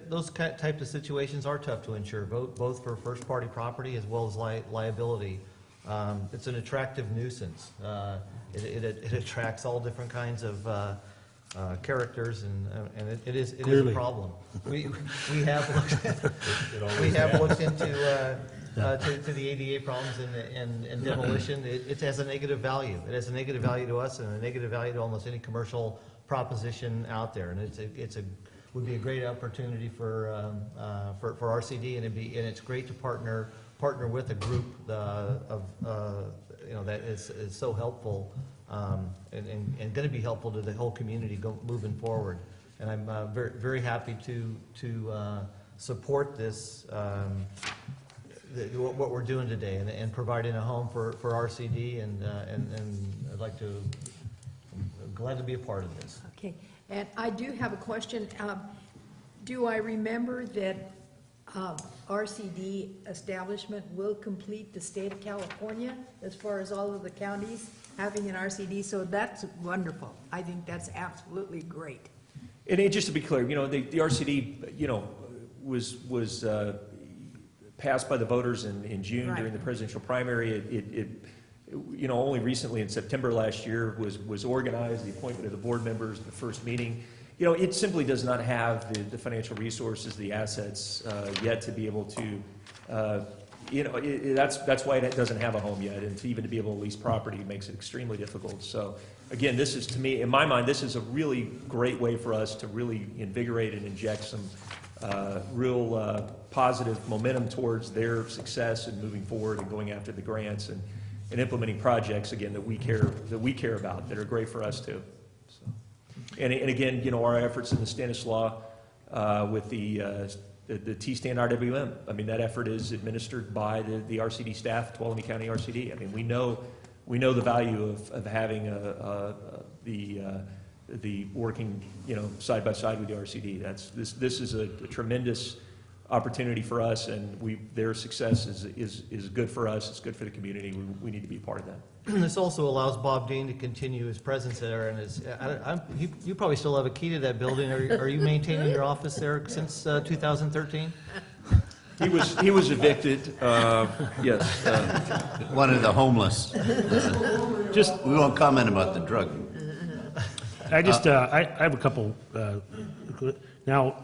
those types of situations are tough to insure, both for first-party property as well as liability. It's an attractive nuisance. It attracts all different kinds of characters, and it is a problem. We have looked into to the ADA problems and demolition. It has a negative value. It has a negative value to us and a negative value to almost any commercial proposition out there. And would be a great opportunity for RCD, and it's great to partner with a group that is so helpful and going to be helpful to the whole community moving forward. And I'm very, very happy to support this, what we're doing today, and providing a home for RCD, and I'd like to, I'm glad to be a part of this. Okay, and I do have a question. Do I remember that RCD establishment will complete the state of California as far as all of the counties having an RCD? So that's wonderful. I think that's absolutely great. And just to be clear, the RCD, was passed by the voters in June Right. during the presidential primary. It only recently in September last year was organized, the appointment of the board members, the first meeting. It simply does not have the financial resources, the assets yet to be able to, that's why it doesn't have a home yet, and even to be able to lease property makes it extremely difficult. So again, this is, to me, in my mind, this is a really great way for us to really invigorate and inject some real positive momentum towards their success and moving forward and going after the grants and implementing projects, again, that we care about, that are great for us too. So, and again, our efforts in the Stanislaus with the T-stand RWM, I mean, that effort is administered by the RCD staff, Tuolumne County RCD. I mean, we know the value of having the working, side by side with the RCD. This is a tremendous opportunity for us, and their success is good for us. It's good for the community. We need to be a part of that. This also allows Bob Dean to continue his presence there, and you probably still have a key to that building. Are you maintaining your office there since 2013? He was evicted. Yes. One of the homeless. We won't comment about the drug. I have a couple, now,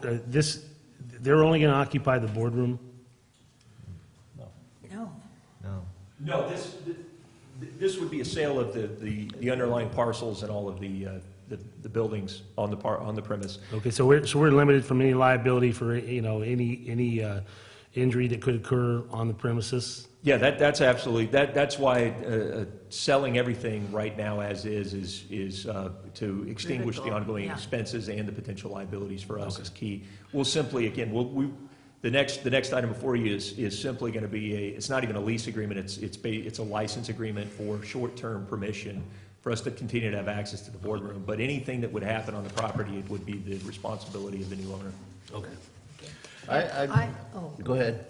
they're only going to occupy the boardroom? No. No. No, this would be a sale of the underlying parcels and all of the buildings on the premise. Okay, so we're limited from any liability for, any injury that could occur on the premises? Yeah, that's absolutely, that's why selling everything right now as is to extinguish the Critical, ongoing yeah. expenses and the potential liabilities for us is key. We'll simply, again, the next item before you is simply going to be it's not even a lease agreement, it's a license agreement for short-term permission for us to continue to have access to the boardroom. But anything that would happen on the property, it would be the responsibility of the new owner. Okay. Go ahead.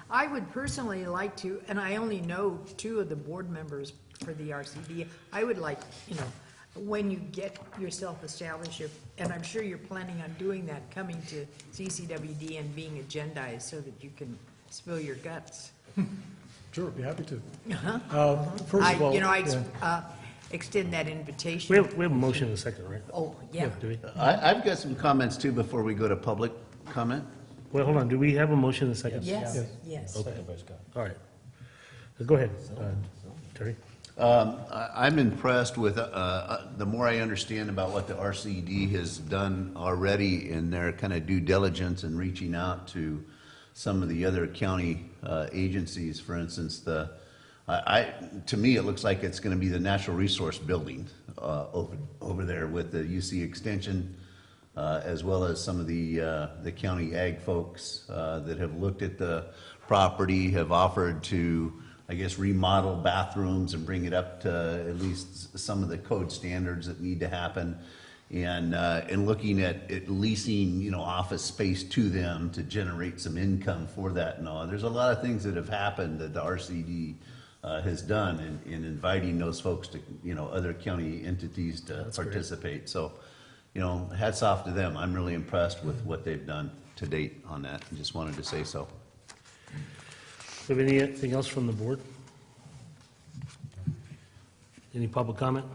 I would personally like to, and I only know 2 of the board members for the RCD, I would like, when you get yourself established, and I'm sure you're planning on doing that, coming to CCWD and being agendized so that you can spill your guts. Sure, be happy to. Uh-huh. First of all, Extend that invitation. We have a motion in a second, right? Oh, yeah. Do we? I've got some comments too before we go to public comment. Well, hold on, do we have a motion in a second? Yes, yes. Okay. All right. Go ahead, Terry. I'm impressed with, the more I understand about what the RCD has done already in their kind of due diligence and reaching out to some of the other county agencies. For instance, to me, it looks like it's going to be the natural resource building over there with the UC Extension, as well as some of the county ag folks that have looked at the property, have offered to, I guess, remodel bathrooms and bring it up to at least some of the code standards that need to happen, and looking at leasing, office space to them to generate some income for that and all. There's a lot of things that have happened that the RCD has done in inviting those folks to, other county entities to participate. So, hats off to them. I'm really impressed with what they've done to date on that. I just wanted to say so. Do we have anything else from the board? Any public comment?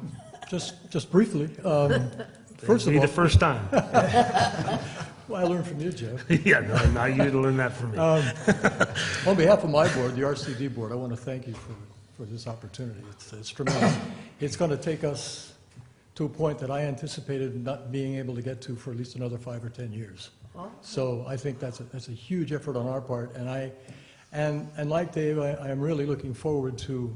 just briefly, first It'll of be all, the first time. well, I learned from you, Jeff. Yeah, no, now you learn that from me. On behalf of my board, the RCD board, I want to thank you for this opportunity. It's tremendous. It's going to take us to a point that I anticipated not being able to get to for at least another 5 or 10 years. So I think that's a huge effort on our part, and like Dave, I am really looking forward to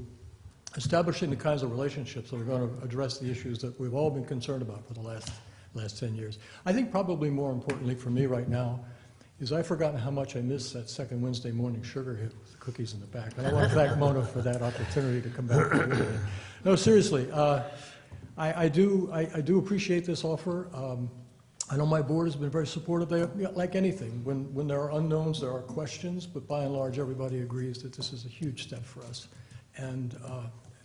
establishing the kinds of relationships that are going to address the issues that we've all been concerned about for the last 10 years. I think probably more importantly for me right now is I've forgotten how much I miss that second Wednesday morning sugar hit with the cookies in the back. And I want to thank Mona for that opportunity to come back. No, seriously, I do appreciate this offer. I know my board has been very supportive. Like anything, when there are unknowns, there are questions, but by and large, everybody agrees that this is a huge step for us. And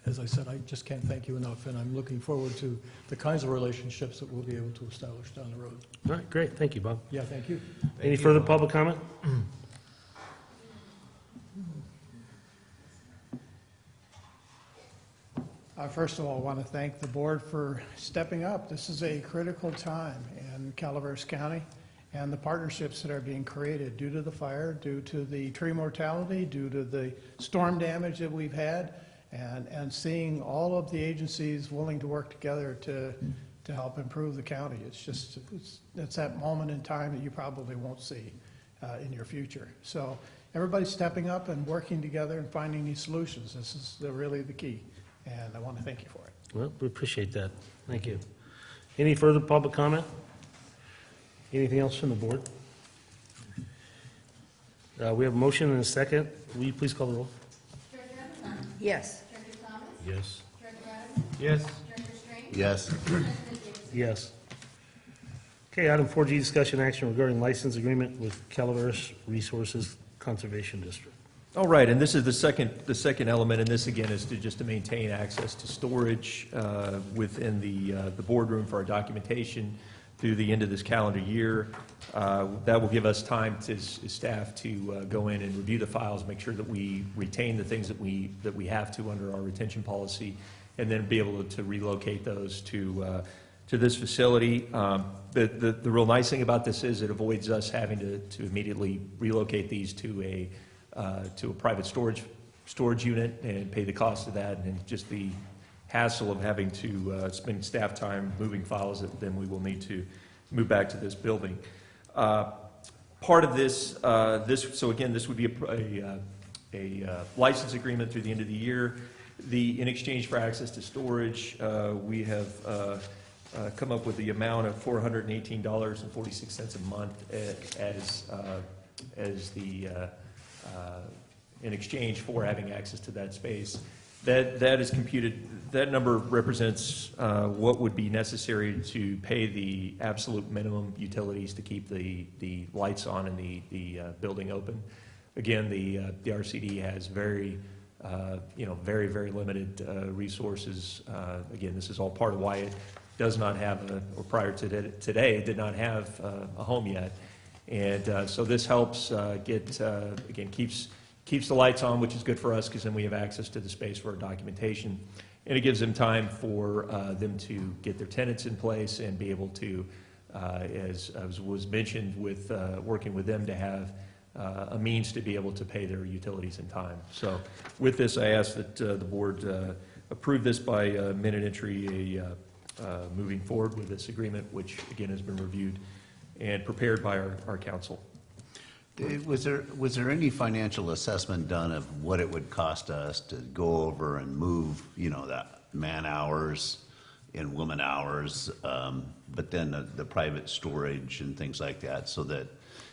as I said, I just can't thank you enough, and I'm looking forward to the kinds of relationships that we'll be able to establish down the road. All right, great, thank you, Bob. Yeah, thank you. Any further public comment? First of all, I want to thank the board for stepping up. This is a critical time in Calaveras County, and the partnerships that are being created due to the fire, due to the tree mortality, due to the storm damage that we've had, and seeing all of the agencies willing to work together to help improve the county. It's that moment in time that you probably won't see in your future. So everybody's stepping up and working together and finding these solutions. This is really the key, and I want to thank you for it. Well, we appreciate that. Thank you. Any further public comment? Anything else from the board? We have a motion and a second. Will you please call the roll? Director Evans? Yes. Director Thomas? Yes. Director Adams? Yes. Director Strange? Yes. President Davidson? Yes. Okay, item 4G, discussion action regarding license agreement with Calaveras Resources Conservation District. All right, and this is the second element, and this again is to maintain access to storage within the boardroom for our documentation through the end of this calendar year. That will give us time as staff to go in and review the files, make sure that we retain the things that we have to under our retention policy, and then be able to relocate those to this facility. The real nice thing about this is it avoids us having to immediately relocate these to a private storage unit and pay the cost of that, and just the hassle of having to spend staff time moving files that then we will need to move back to this building. Part of this, so again, this would be a license agreement through the end of the year. In exchange for access to storage, we have come up with the amount of $418.46 a month as the in exchange for having access to that space. That is computed, that number represents what would be necessary to pay the absolute minimum utilities to keep the lights on and the building open. Again, the RCD has very limited resources. Again, this is all part of why it does not have, or prior to today, did not have a home yet. And so this helps again, keeps the lights on, which is good for us because then we have access to the space for our documentation. And it gives them time for them to get their tenants in place and be able to, as was mentioned, with working with them to have a means to be able to pay their utilities in time. So with this, I ask that the board approve this by minute entry, moving forward with this agreement, which again has been reviewed and prepared by our council. Was there any financial assessment done of what it would cost us to go over and move, that man hours and woman hours, but then the private storage and things like that, so that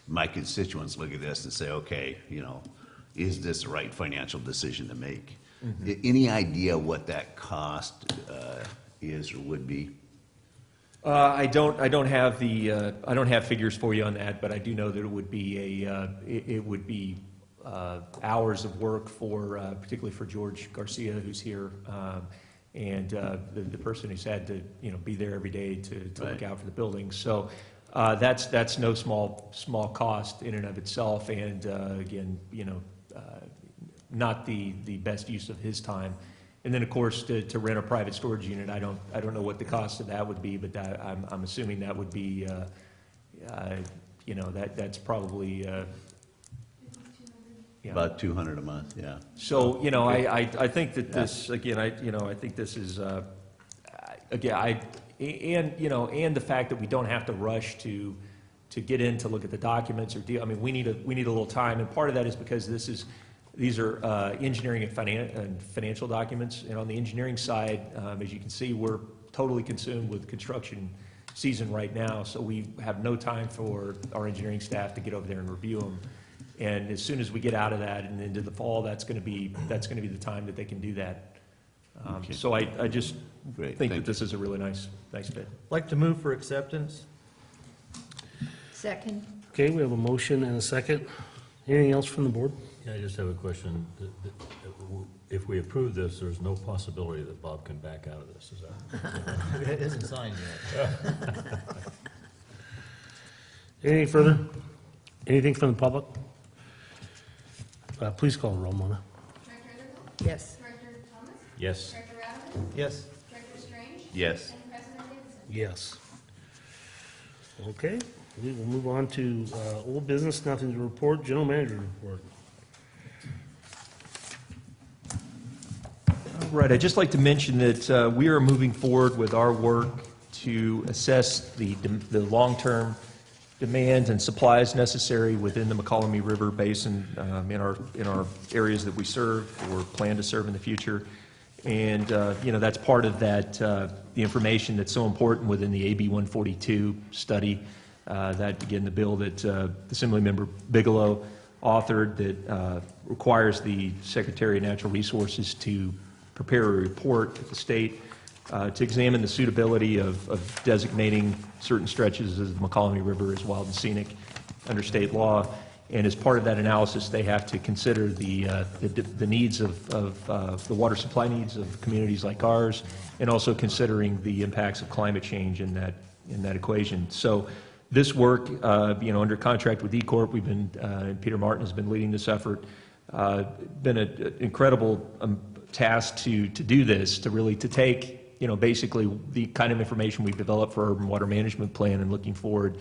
my constituents look at this and say, okay, is this the right financial decision to make? Mm-hmm. Any idea what that cost is or would be? I don't have figures for you on that, but I do know that it would be hours of work for particularly for George Garcia, who's here, and the person who's had to be there every day to Right. look out for the building. So that's no small cost in and of itself, and again, not the best use of his time. And then, of course, to rent a private storage unit, I don't know what the cost of that would be, but I'm assuming that would be, that's probably, About $200 a month, yeah. So, I think that this, again, I think this is, again, and the fact that we don't have to rush to get in to look at the documents or deal. I mean, we need a little time, and part of that is because this is These are engineering and financial documents, and on the engineering side, as you can see, we're totally consumed with construction season right now, so we have no time for our engineering staff to get over there and review them. And as soon as we get out of that and into the fall, that's going to be the time that they can do that. Okay. So I just Great, think thank that this is a really nice bid. Like to move for acceptance? Second? Okay, we have a motion and a second. Anything else from the board? Yeah, I just have a question. If we approve this, there's no possibility that Bob can back out of this, is that? It isn't signed yet. Anything further? Anything from the public? Please call the roll, Mona. Director Underhill? Yes. Director Thomas? Yes. Director Adams? Yes. Director Strange? Yes. And President Davidson? Yes. Okay, we will move on to old business, nothing to report, general manager report. Right, I'd just like to mention that we are moving forward with our work to assess the long-term demands and supplies necessary within the McCollum River Basin in our areas that we serve or plan to serve in the future. And, that's part of that, the information that's so important within the AB 142 study, that, again, the bill that Assemblymember Bigelow authored that requires the Secretary of Natural Resources to prepare a report at the state to examine the suitability of designating certain stretches of the McCollum River as wild and scenic under state law. And as part of that analysis, they have to consider the needs of the water supply needs of communities like ours, and also considering the impacts of climate change in that equation. So this work, under contract with E-Corp, we've been, Peter Martin has been leading this effort. Been an incredible task to do this, to take, basically the kind of information we've developed for our urban water management plan and looking forward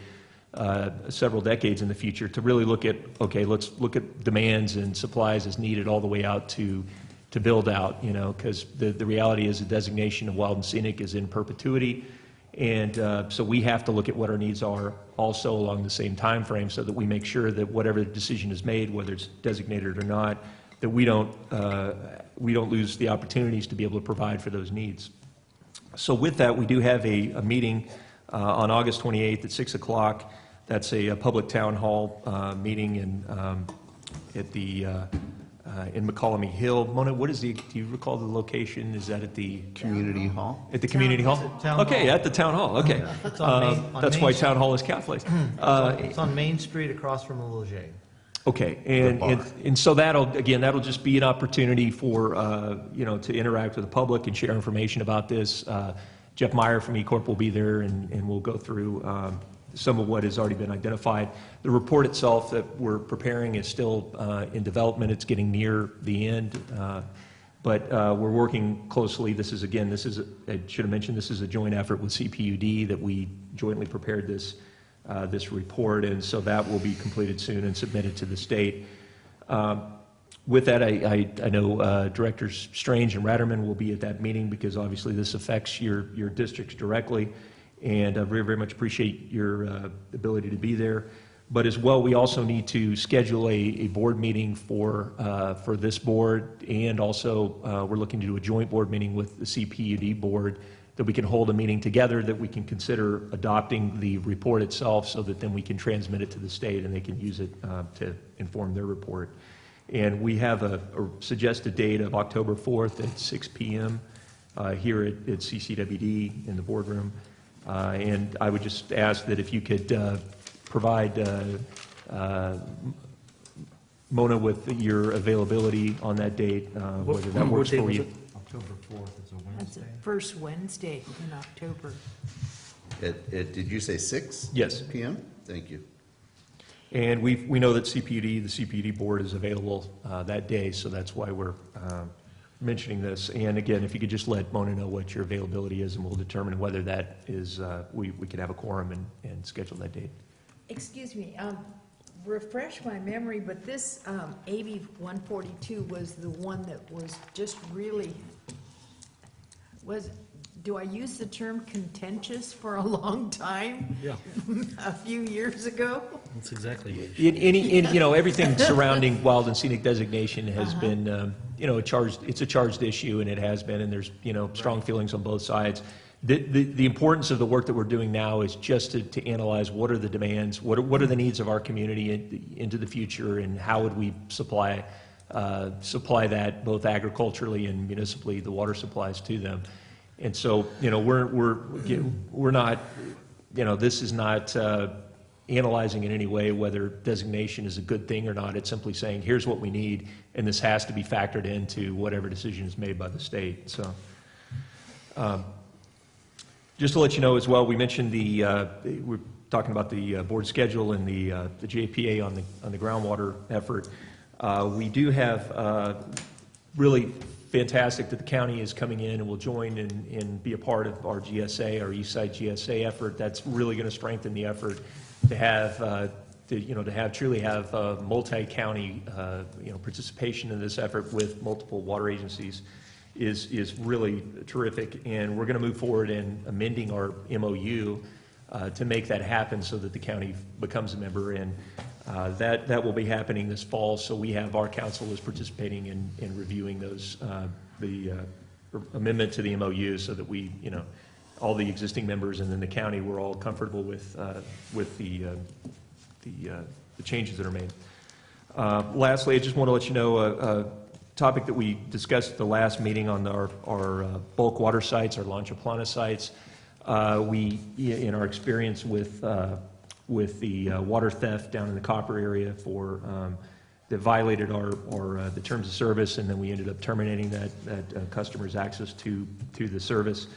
several decades in the future to really look at, okay, let's look at demands and supplies as needed all the way out to build out, because the reality is the designation of wild and scenic is in perpetuity. And so we have to look at what our needs are also along the same time frame so that we make sure that whatever decision is made, whether it's designated or not, that we don't lose the opportunities to be able to provide for those needs. So with that, we do have a meeting on August 28th at 6 o'clock. That's a public town hall meeting in McCollum Hill. Mona, do you recall the location? Is that at the Community hall? At the community hall? It's at town Okay, hall. at the town hall, okay. It's on That's Main why Street. town hall is Catholic. It's on Main Street across from the Leger. Okay, bar. and so that'll just be an opportunity for, to interact with the public and share information about this. Jeff Meyer from E-Corp will be there, and we'll go through some of what has already been identified. The report itself that we're preparing is still in development. It's getting near the end, but we're working closely. I should have mentioned, this is a joint effort with CPUD that we jointly prepared this report, and so that will be completed soon and submitted to the state. With that, I know Directors Strange and Ratterman will be at that meeting because obviously this affects your districts directly, and I very, very much appreciate your ability to be there. But as well, we also need to schedule a board meeting for this board, and also we're looking to do a joint board meeting with the CPUD board that we can hold a meeting together, that we can consider adopting the report itself so that then we can transmit it to the state and they can use it to inform their report. And we have a suggested date of October 4th at 6 p.m. Here at CCWD in the boardroom. And I would just ask that if you could provide Mona with your availability on that date, whether that what works date for was you. it? October 4th, it's a That's the Wednesday. first Wednesday in October. Did you say 6? Yes. PM? Thank you. And we know that the CPUD board is available that day, so that's why we're mentioning this. And again, if you could just let Mona know what your availability is, and we'll determine whether that is, we could have a quorum and schedule that date. Excuse me, refresh my memory, but this AB 142 was the one that was just really, do I use the term contentious for a long time? Yeah, A few years ago? that's exactly what you should. Everything surrounding wild and scenic designation has been, it's a charged issue, and it has been, and there's, strong feelings on both sides. The importance of the work that we're doing now is just to analyze what are the demands, what are the needs of our community into the future, and how would we supply that both agriculturally and municipally, the water supplies to them. And so, we're not, this is not analyzing in any way whether designation is a good thing or not. It's simply saying, here's what we need, and this has to be factored into whatever decision is made by the state. So, just to let you know as well, we mentioned we're talking about the board schedule and the JPA on the groundwater effort. We do have really fantastic that the county is coming in and will join and be a part of our GSA, our Eastside GSA effort. That's really going to strengthen the effort to have truly have multi-county participation in this effort with multiple water agencies is really terrific. And we're going to move forward in amending our MOU to make that happen so that the county becomes a member. And that will be happening this fall. So we have our council is participating in reviewing those the amendment to the MOU so that we all the existing members and then the county we're all comfortable with the changes that are made. Lastly, I just want to let you know a topic that we discussed at the last meeting on our bulk water sites, our Lancha Plana sites. We, in our experience with the water theft down in the Copper area that violated the terms of service, and then we ended up terminating that customer's access to the service.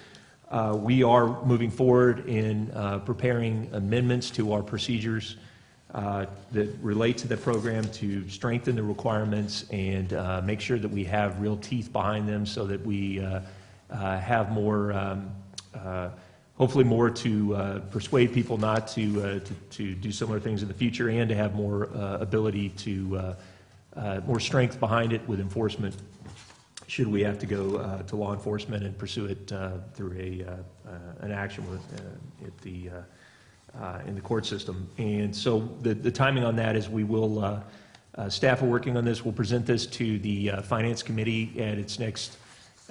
We are moving forward in preparing amendments to our procedures that relate to the program to strengthen the requirements and make sure that we have real teeth behind them so that we have more hopefully more to persuade people not to do similar things in the future, and to have more ability to more strength behind it with enforcement should we have to go to law enforcement and pursue it through an action in the court system. And so the timing on that is we will staff are working on this. We'll present this to the Finance Committee at its next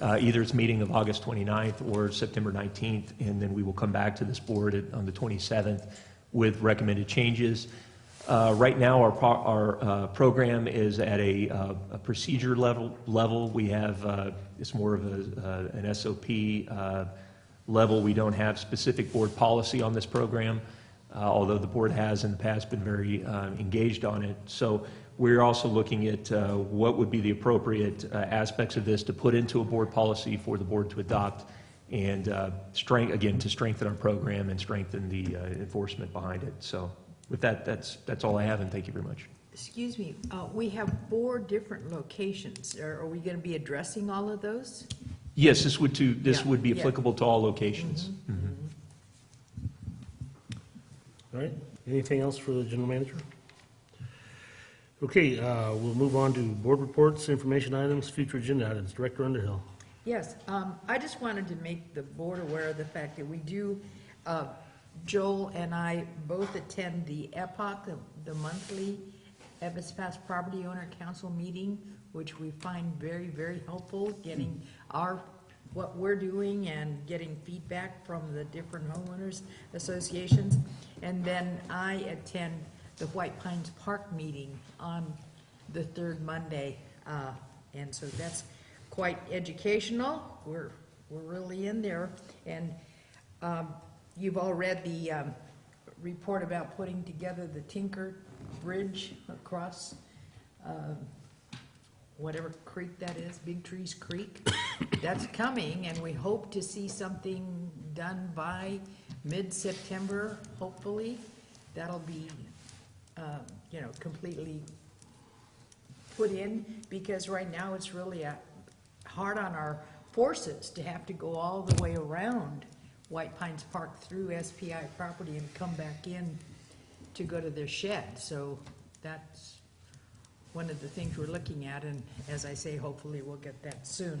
either its meeting of August 29th or September 19th, and then we will come back to this board on the 27th with recommended changes. Right now, our program is at a procedure level. We have it's more of an SOP level. We don't have specific board policy on this program, although the board has in the past been very engaged on it. So we're also looking at what would be the appropriate aspects of this to put into a board policy for the board to adopt, and to strengthen our program and strengthen the enforcement behind it. So with that, that's all I have, and thank you very much. Excuse me, we have 4 different locations. Are we going to be addressing all of those? Yes, this would be Yeah. applicable to all locations. Mm-hmm. All right, anything else for the general manager? Okay, we'll move on to board reports, information items, future agenda items. Director Underhill. Yes, I just wanted to make the board aware of the fact that we do, Joel and I both attend the EPOC, the monthly Ebbets Pass Property Owner Council meeting, which we find very, very helpful, getting what we're doing and getting feedback from the different homeowners associations. And then I attend the White Pines Park meeting on the 3rd Monday, and so that's quite educational. We're really in there, and you've all read the report about putting together the Tinker Bridge across whatever creek that is, Big Trees Creek. That's coming, and we hope to see something done by mid-September, hopefully. That'll be completely put in, because right now it's really hard on our forces to have to go all the way around White Pines Park through SPI property and come back in to go to their shed. So that's one of the things we're looking at, and as I say, hopefully we'll get that soon.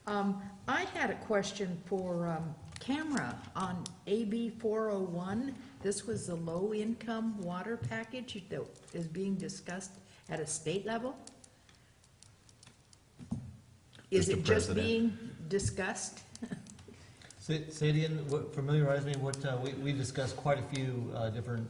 I had a question for camera on AB 401. This was the low-income water package that is being discussed at a state level? Is Mr. it just President. being discussed? Say it again, familiarize me, we discussed quite a few different.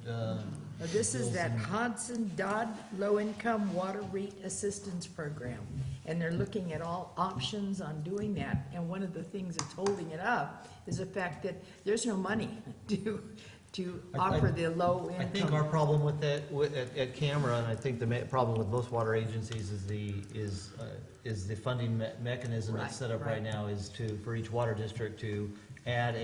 This is bills that and- Hodson-Dodd Low-Income Water Rate Assistance Program, and they're looking at all options on doing that. And one of the things that's holding it up is the fact that there's no money to offer the low I think our income. problem with that, at Camera, and I think the problem with most water agencies is the funding mechanism that's set up right now is for each water district to add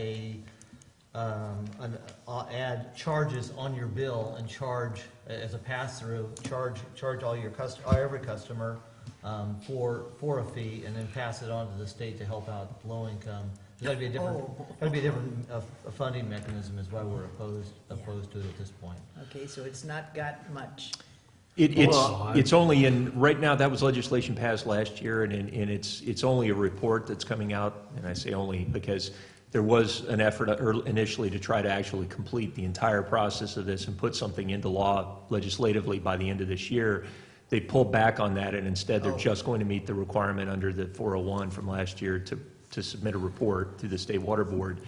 add charges on your bill and charge, as a pass-through, charge every customer, for a fee, and then pass it on to the state to help out low income. That'd be a different funding mechanism, is why we're opposed to it at this point. Okay, so it's not got much. It's only in, right now, that was legislation passed last year, and it's only a report that's coming out, and I say only because there was an effort initially to try to actually complete the entire process of this and put something into law legislatively by the end of this year. They pulled back on that, and instead they're just going to meet the requirement under the 401 from last year to submit a report to the State Water Board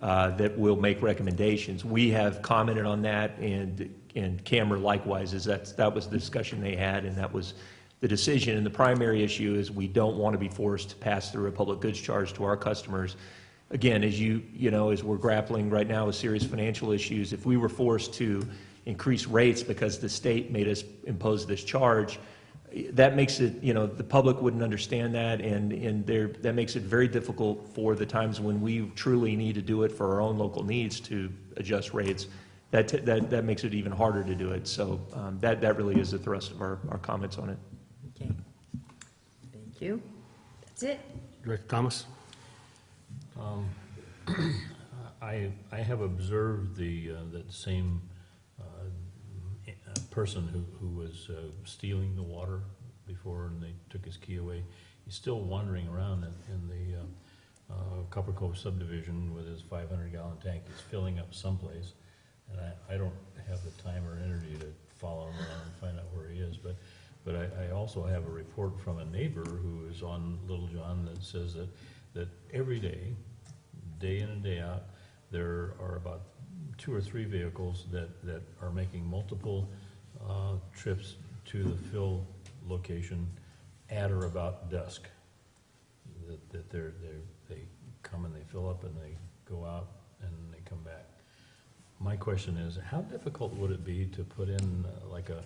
that will make recommendations. We have commented on that, and Camera likewise, that was the discussion they had, and that was the decision. And the primary issue is we don't want to be forced to pass through a public goods charge to our customers. Again, as as we're grappling right now with serious financial issues, if we were forced to increase rates because the state made us impose this charge, that makes it, the public wouldn't understand that, and that makes it very difficult for the times when we truly need to do it for our own local needs to adjust rates. That makes it even harder to do it. So that really is the thrust of our comments on it. Okay, thank you. That's it. Director Thomas? I have observed that same person who was stealing the water before and they took his key away. He's still wandering around in the Copper Cove subdivision with his 500-gallon tank. He's filling up someplace, and I don't have the time or energy to follow him around and find out where he is. But I also have a report from a neighbor who is on Little John that says that every day, day in and day out, there are about 2 or 3 vehicles that are making multiple trips to the fill location at or about dusk. That they come and they fill up and they go out and they come back. My question is, how difficult would it be to put in like a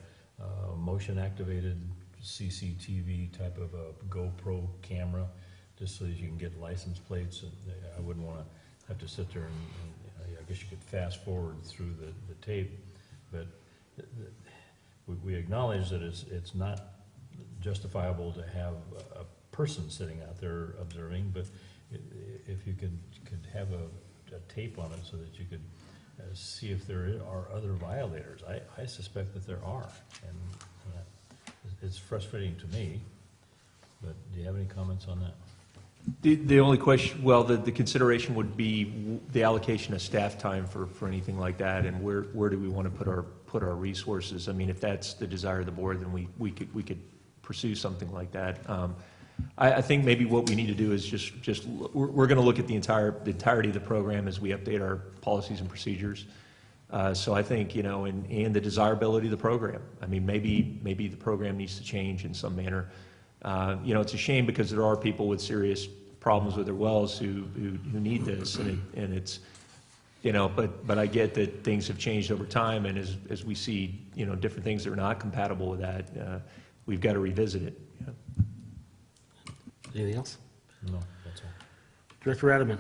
motion-activated CCTV type of a GoPro camera, just so that you can get license plates? And I wouldn't want to have to sit there and I guess you could fast forward through the tape, but we acknowledge that it's not justifiable to have a person sitting out there observing, but if you could have a tape on it so that you could see if there are other violators. I suspect that there are, and it's frustrating to me, but do you have any comments on that? The only question, well, the consideration would be the allocation of staff time for anything like that, and where do we want to put our resources? I mean, if that's the desire of the board, then we could pursue something like that. I think maybe what we need to do is just we're going to look at the entirety of the program as we update our policies and procedures. So I think, and the desirability of the program. I mean, maybe the program needs to change in some manner. It's a shame because there are people with serious problems with their wells who need this, and it's, but I get that things have changed over time, and as we see, different things that are not compatible with that, we've got to revisit it. Yeah. Anything else? No, that's all. Director Rademan?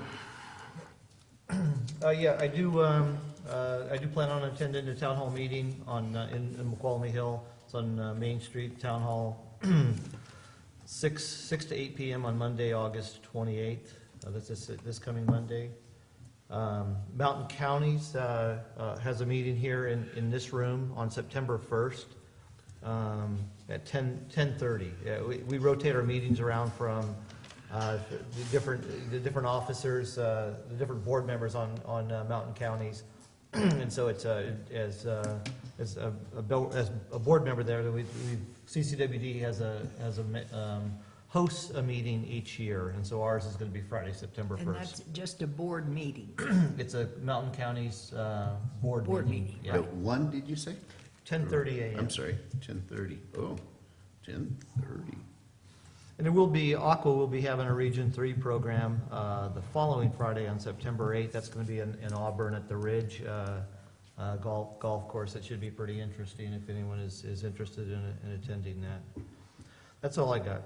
Yeah, I do plan on attending the town hall meeting in McQualmie Hill. It's on Main Street, Town Hall, 6 to 8 p.m. on Monday, August 28th. That's this coming Monday. Mountain Counties has a meeting here in this room on September 1st at 10:30. We rotate our meetings around from the different officers, the different board members on mountain counties. And so it's, as a board member there, that CCWD hosts a meeting each year, and so ours is gonna be Friday, September 1st. And that's just a board meeting. It's a Mountain County's board Board meeting. meeting. Yeah, At 1, did you say? 10:30 a.m. I'm sorry, 10:30. Oh, 10:30. And there will be, Aqua will be having a Region 3 program the following Friday on September 8th. That's going to be in Auburn at the Ridge golf course. That should be pretty interesting if anyone is interested in attending that. That's all I got.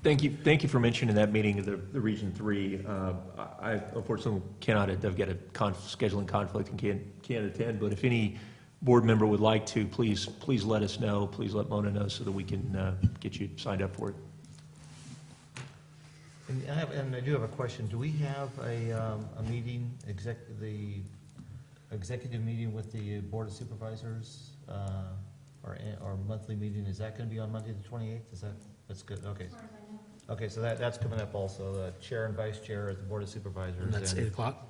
Thank you for mentioning that meeting of the Region 3. I unfortunately cannot, I've got a scheduling conflict and can't attend, but if any board member would like to, please let us know. Please let Mona know so that we can get you signed up for it. And I do have a question. Do we have a meeting, the executive meeting with the Board of Supervisors? Our monthly meeting, is that going to be on Monday the 28th? That's good, okay. Okay, so that's coming up also, the chair and vice chair at the Board of Supervisors. And that's 8 o'clock?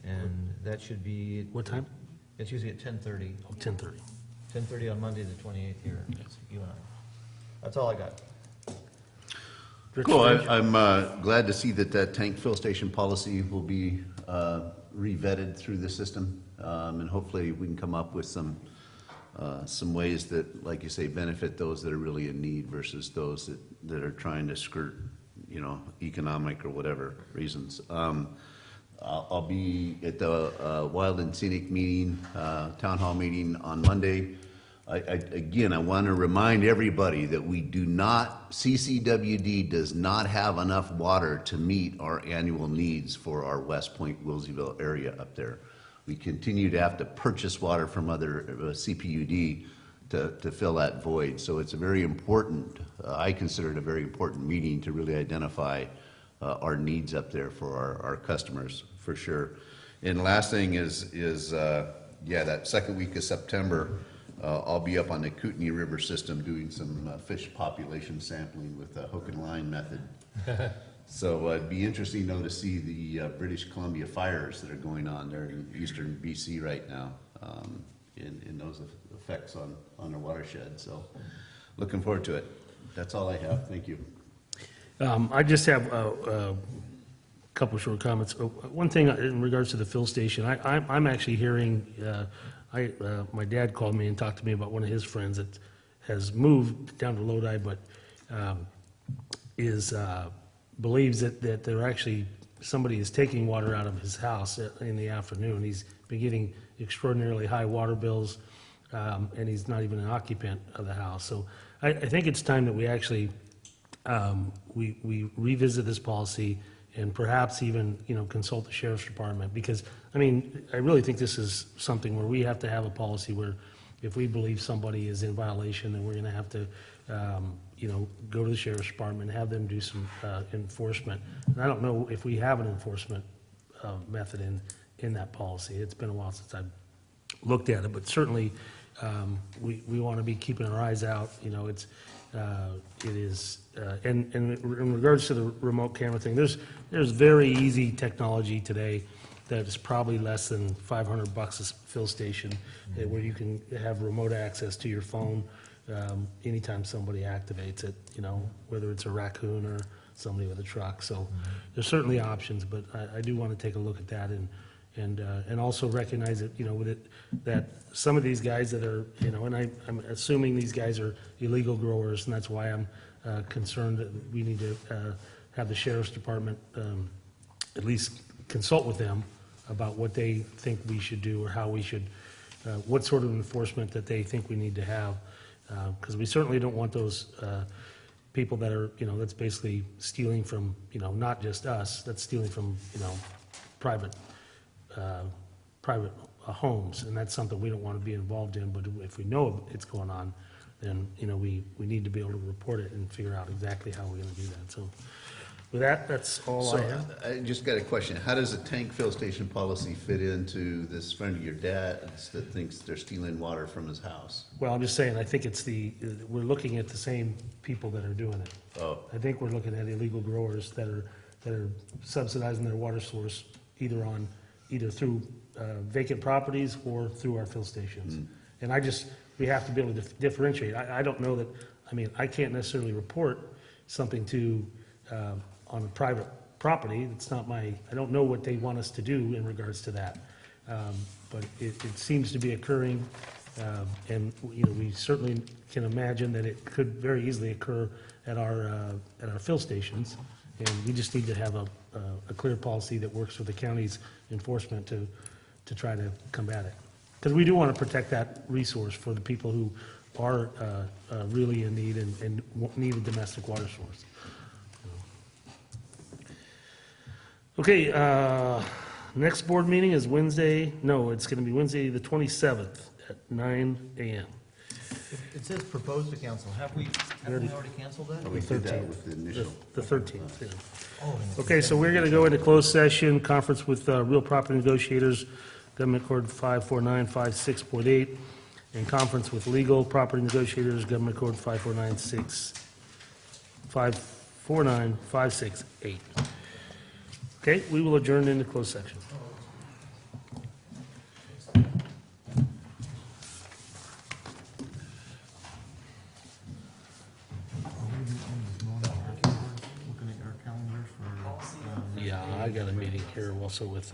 And that should be. What time? It's usually at 10:30. Oh, 10:30. 10:30 on Monday the 28th here, That's you and I. That's all I got. Rick Cool, Strange? I'm glad to see that tank fill station policy will be re-vetted through the system. And hopefully we can come up with some ways that, like you say, benefit those that are really in need versus those that are trying to skirt, economic or whatever reasons. I'll be at the Wild and Scenic meeting, town hall meeting on Monday. Again, I want to remind everybody that CCWD does not have enough water to meet our annual needs for our West Point, Wilseyville area up there. We continue to have to purchase water from other CPUD to fill that void. So it's a very important, I consider it a very important meeting to really identify our needs up there for our customers, for sure. And last thing is that second week of September, I'll be up on the Kootenai River system doing some fish population sampling with the hook and line method. So it'd be interesting, though, to see the British Columbia fires that are going on there in eastern BC right now, and those effects on our watershed. So looking forward to it. That's all I have. Thank you. I just have a couple short comments. One thing in regards to the fill station, I'm actually hearing, my dad called me and talked to me about one of his friends that has moved down to Lodi, but believes that they're actually, somebody is taking water out of his house in the afternoon. He's been getting extraordinarily high water bills, and he's not even an occupant of the house. So I think it's time that we actually we revisit this policy and perhaps even, consult the sheriff's department, because, I really think this is something where we have to have a policy where if we believe somebody is in violation, then we're gonna have to, go to the sheriff's department and have them do some enforcement. And I don't know if we have an enforcement method in that policy. It's been a while since I've looked at it, but certainly we want to be keeping our eyes out. It is, and in regards to the remote camera thing, there's very easy technology today that is probably less than $500 a fill station, where you can have remote access to your phone anytime somebody activates it, whether it's a raccoon or somebody with a truck. So there's certainly options, but I do want to take a look at that and also recognize that, with it, that some of these guys that are, and I'm assuming these guys are illegal growers, and that's why I'm concerned that we need to have the sheriff's department at least consult with them about what they think we should do or how we should, what sort of enforcement that they think we need to have. Because we certainly don't want those people that are, that's basically stealing from, not just us, that's stealing from, private homes, and that's something we don't want to be involved in. But if we know it's going on, then we need to be able to report it and figure out exactly how we're going to do that. So With that, that's all So I have. I just got a question. How does a tank fill station policy fit into this friend of your dad's that thinks they're stealing water from his house? Well, I'm just saying, I think it's we're looking at the same people that are doing it. Oh, I think we're looking at illegal growers that are subsidizing their water source either through vacant properties or through our fill stations. And we have to be able to differentiate. I don't know that, I can't necessarily report something on a private property. It's not I don't know what they want us to do in regards to that. But it seems to be occurring, and, we certainly can imagine that it could very easily occur at our fill stations. And we just need to have a clear policy that works with the county's enforcement to try to combat it. Because we do want to protect that resource for the people who are really in need and need a domestic water source. Okay, next board meeting is Wednesday, it's going to be Wednesday, the 27th at 9 a.m. It says proposed to cancel. Have we already canceled that? we did that with the initial. The 13th, yeah. Oh, and Okay, so we're going to go into closed session, conference with real property negotiators, Government Code 54956.8, and conference with legal property negotiators, Government Code 54956.8. Okay, we will adjourn into closed section. Looking at our calendar for, Yeah, I got a meeting here also with